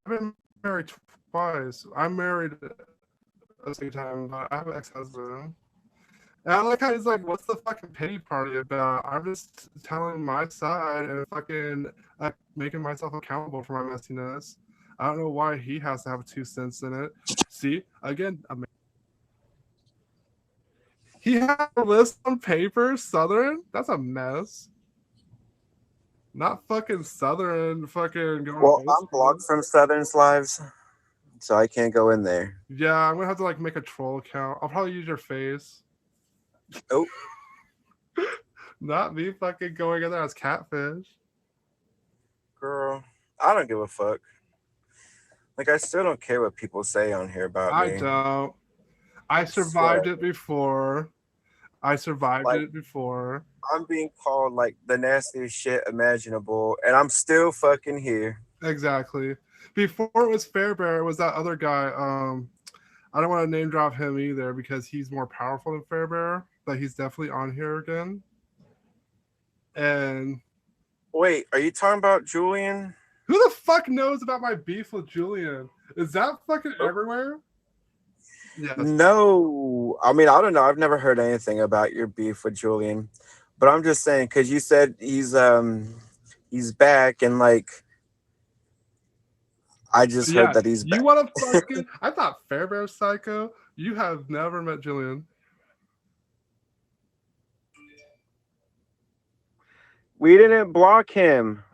been married twice. I'm married at the same time, but I have an ex-husband. And I like how he's like, "What's the fucking pity party about?" I'm just telling my side and fucking making myself accountable for my messiness. I don't know why he has to have 2 cents in it. See, again, he had a list on paper, Southern. That's a mess. Not fucking Southern, fucking going Well, old I'm school. blocked from Southern's lives, so I can't go in there. Yeah, I'm gonna have to like make a troll account. I'll probably use your face. Oh, Not me fucking going in there as catfish. girl, I don't give a fuck. Like, I still don't care what people say on here about I me. don't. I Swear. survived it before. I survived Like, it before. I'm being called like the nastiest shit imaginable, and I'm still fucking here. Exactly. Before it was Fairbear, it was that other guy. I don't want to name drop him either because he's more powerful than Fairbear, but he's definitely on here again. And Wait, are you talking about Julian? who the fuck knows about my beef with Julian? Is that fucking Oh. everywhere? Yes. No, I mean, I don't know. I've never heard anything about your beef with Julian, but I'm just saying because you said he's back, and like I just heard Yeah, that he's back. you want to fucking? I thought Fairbear psycho. You have never met Julian. We didn't block him.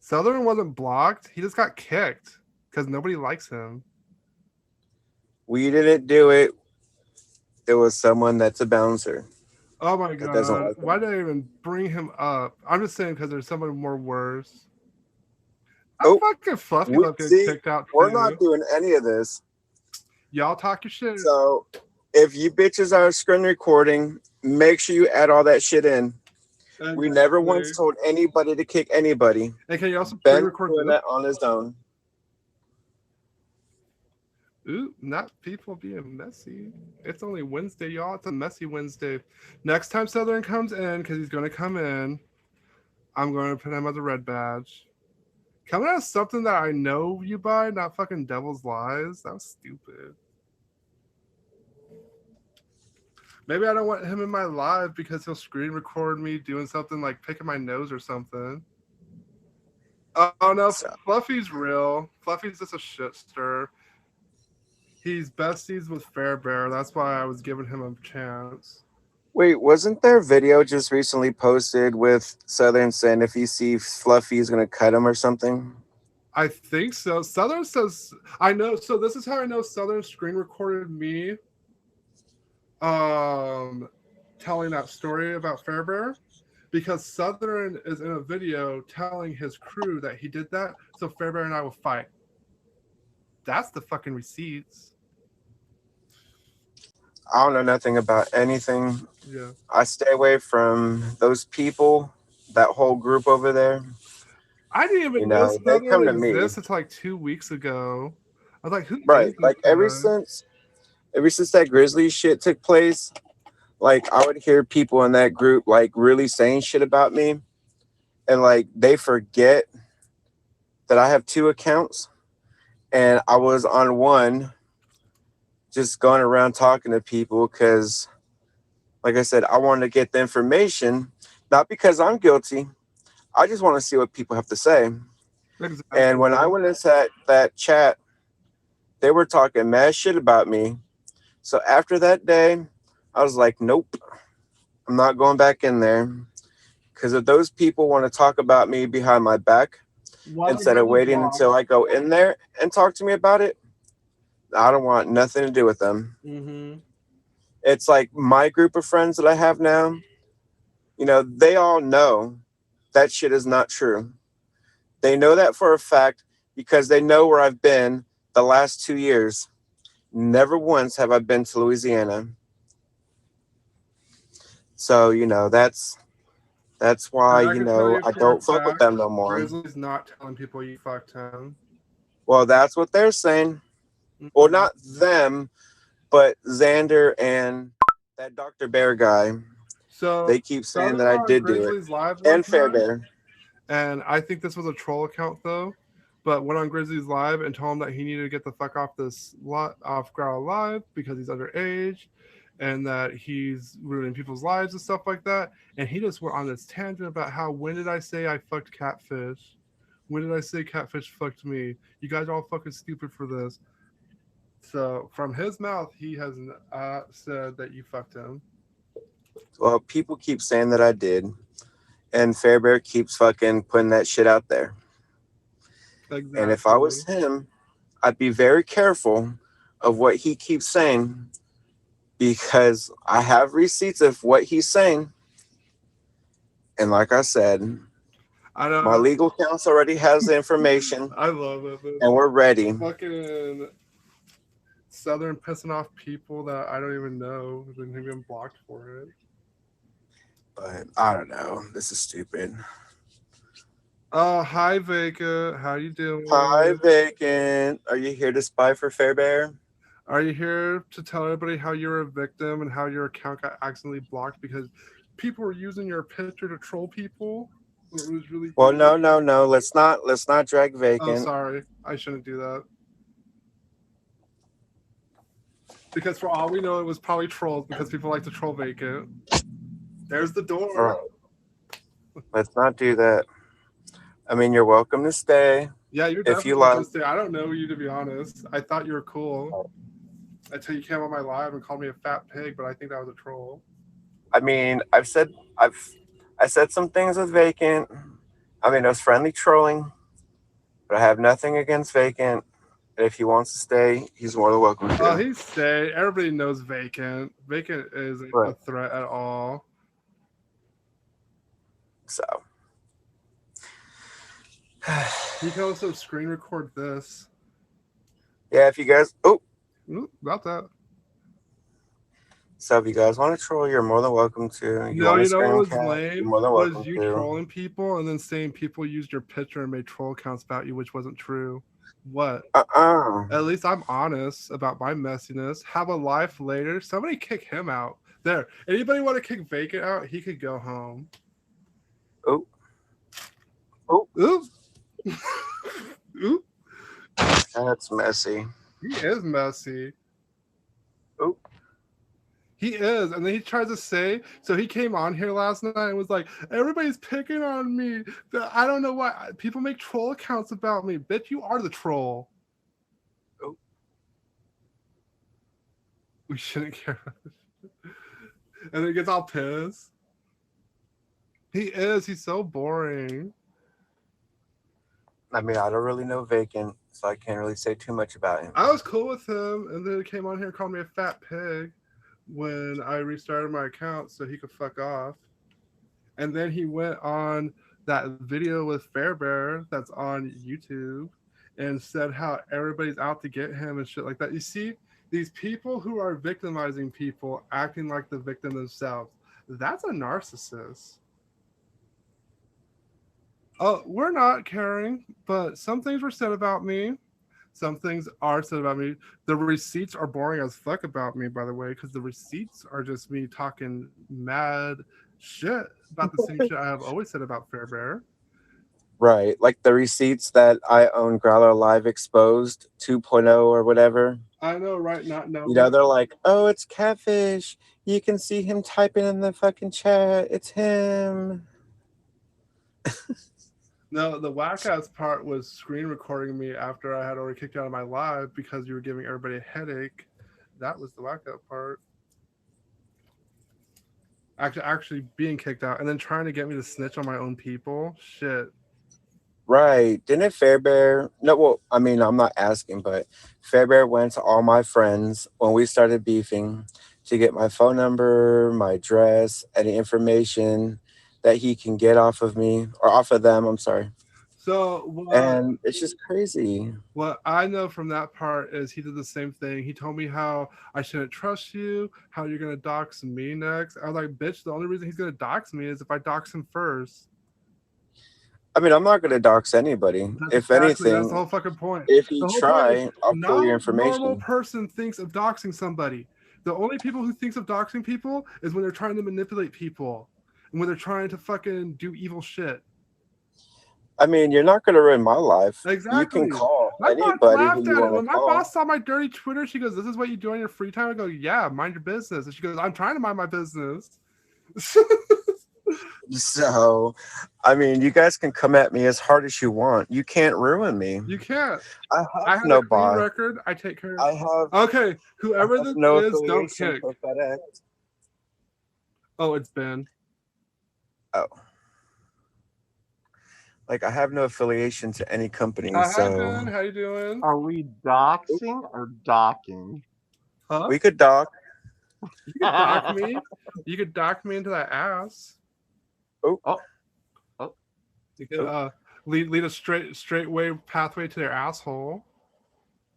Southern wasn't blocked. He just got kicked because nobody likes him. We didn't do it. It was someone that's a bouncer. Oh my That doesn't god! like him. Why did I even bring him up? I'm just saying because there's someone more worse. I Oh, fucking Fluffy love getting kicked out we're too. not doing any of this. Y'all talk your shit. So if you bitches are screen recording, make sure you add all that shit in. We never once told anybody to kick anybody. And can you also Ben pre-record doing this? that on his own. Ooh, not people being messy. It's only Wednesday, y'all. It's a messy Wednesday. Next time Southern comes in, because he's going to come in, I'm going to put him as a red badge. Coming as something that I know you by, not fucking devil's lies. That was stupid. Maybe I don't want him in my live because he'll screen record me doing something like picking my nose or something. Oh no, Fluffy's real. Fluffy's just a shitster. He's besties with Fairbear. That's why I was giving him a chance. Wait, wasn't there a video just recently posted with Southern saying if he sees Fluffy, he's gonna cut him or something? I think so. Southern says I know. So this is how I know Southern screen recorded me um telling that story about Fairbear because Southern is in a video telling his crew that he did that so Fairbear and I will fight. That's the fucking receipts. I don't know nothing about anything. Yeah. I stay away from those people, that whole group over there. I didn't You even know know, they come Southern to me. exists until like 2 weeks ago. I was like, who Right. is this Like guy? ever since that Grizzly shit took place, like I would hear people in that group like really saying shit about me. And like they forget that I have two accounts and I was on one just going around talking to people because like I said, I wanted to get the information, not because I'm guilty. I just want to see what people have to say. And when I Exactly. went into that chat, they were talking mad shit about me. So after that day, I was like, nope, I'm not going back in there. Because if those people want to talk about me behind my back, Why instead of Grizzly waiting block? until I go in there and talk to me about it, I don't want nothing to do with them. Mm-hmm. It's like my group of friends that I have now, you know, they all know that shit is not true. They know that for a fact because they know where I've been the last 2 years. Never once have I been to Louisiana. So, you know, that's why, And I you can tell know, you I for a don't fuck with fact, them no more. Grizzly's not telling people you fucked him. Well, that's what they're saying. Well, not them, but Xander and that Dr. Bear guy. So They keep saying Southern that I on did do it. Grizzly's live one And time, Fairbear. and I think this was a troll account though. But went on Grizzly's live and told him that he needed to get the fuck off this lot off Growl Live because he's underage, and that he's ruining people's lives and stuff like that. And he just went on this tangent about how when did I say I fucked Catfish? When did I say Catfish fucked me? You guys are all fucking stupid for this. So from his mouth, he has said that you fucked him. Well, people keep saying that I did. And Fairbear keeps fucking putting that shit out there. And if I was Exactly. him, I'd be very careful of what he keeps saying because I have receipts of what he's saying. And like I said, I my know. legal counsel already has the information I love it. But and we're ready. fucking Southern pissing off people that I don't even know who've been even blocked for it. But I don't know. This is stupid. Oh, hi Vega. How you Hi, doing? Vacant. Are you here to spy for Fairbear? Are you here to tell everybody how you're a victim and how your account got accidentally blocked because people were using your picture to troll people? It was really Well, you. no. Let's not drag Oh, Vacant. sorry. I shouldn't do that. Because for all we know, it was probably trolls because people like to troll Vacant. There's the door. Let's not do that. I mean, you're welcome to stay Yeah, you're if you definitely welcome like. to stay. I don't know you, to be honest. I thought you were cool until you came on my live and called me a fat pig, but I think that was a troll. I mean, I said some things with Vacant. I mean, it was friendly trolling, but I have nothing against Vacant. And if he wants to stay, he's more than welcome Oh, to. he's stay. Everybody knows Vacant. Vacant isn't a Right. threat at all. So. You can also screen record this. Yeah, if you guys. Oh. Ooh, about that. So if you guys want to troll, you're more than welcome to. You No, want to you know what screen was cap, you're lame? more than Was welcome you to. trolling people and then saying people used your picture and made troll accounts about you, which wasn't true. What? At least I'm honest about my messiness. Have a life later. Somebody kick him out. There. Anybody want to kick Vacant out? He could go home. Oh. Ooh. Ooh. That's messy. He is messy. Oh. He is. And then he tries to say, so he came on here last night and was like, everybody's picking on me. I don't know why. People make troll accounts about me. Bitch, you are the troll. Oh. We shouldn't care. And then gets all pissed. He's so boring. I mean, I don't really know Vacant, so I can't really say too much about him. I was cool with him, and then he came on here and called me a fat pig when I restarted my account so he could fuck off. And then he went on that video with Fairbear that's on YouTube and said how everybody's out to get him and shit like that. You see, these people who are victimizing people acting like the victim themselves, that's a narcissist. Oh, we're not caring, but some things were said about me. Some things are said about me. The receipts are boring as fuck about me, by the way, because the receipts are just me talking mad shit about the same shit I have always said about Fairbear. Right. Like the receipts that I own Growler Live Exposed 2.0 or whatever. I know, right? Not knowing. You know, they're like, oh, it's Catfish. You can see him typing in the fucking chat. It's him. No, the whack ass part was screen recording me after I had already kicked out of my live because you were giving everybody a headache. That was the whack out part. Actually being kicked out and then trying to get me to snitch on my own people. Shit. Right. Didn't Fairbear? No, well, I mean, I'm not asking, but Fairbear went to all my friends when we started beefing to get my phone number, my address, any information that he can get off of me or off of them. I'm sorry. So And it's just crazy. What I know from that part is he did the same thing. He told me how I shouldn't trust you, how you're gonna dox me next. I was like, bitch, the only reason he's gonna dox me is if I dox him first. I mean, I'm not going to dox anybody. If anything, that's the whole fucking point. if you try, I'll pull your information. No normal person thinks of doxing somebody. The only people who thinks of doxing people is when they're trying to manipulate people and when they're trying to fucking do evil shit. I mean, you're not going to ruin my life. Exactly. You can call my anybody laughed who you at it. want When to my call. boss saw my dirty Twitter, she goes, "This is what you do in your free time." I go, "Yeah, mind your business." And she goes, "I'm trying to mind my business." So, I mean, you guys can come at me as hard as you want. You can't ruin me. You can't. I have a no clean boss. record. I take care of. I have. Okay, whoever this no is, don't affiliation kick. for FedEx. Oh, it's Ben. Oh. Like, I have no affiliation to any company, Hi, so Ben. How you doing? Are we doxing or docking? Huh? we could dock. You could dock me. You could dock me into that ass. Oh. You could lead a straight way pathway to their asshole.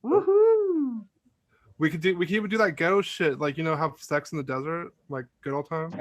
Woohoo! We could even do that ghetto shit, like have sex in the desert, like good old times.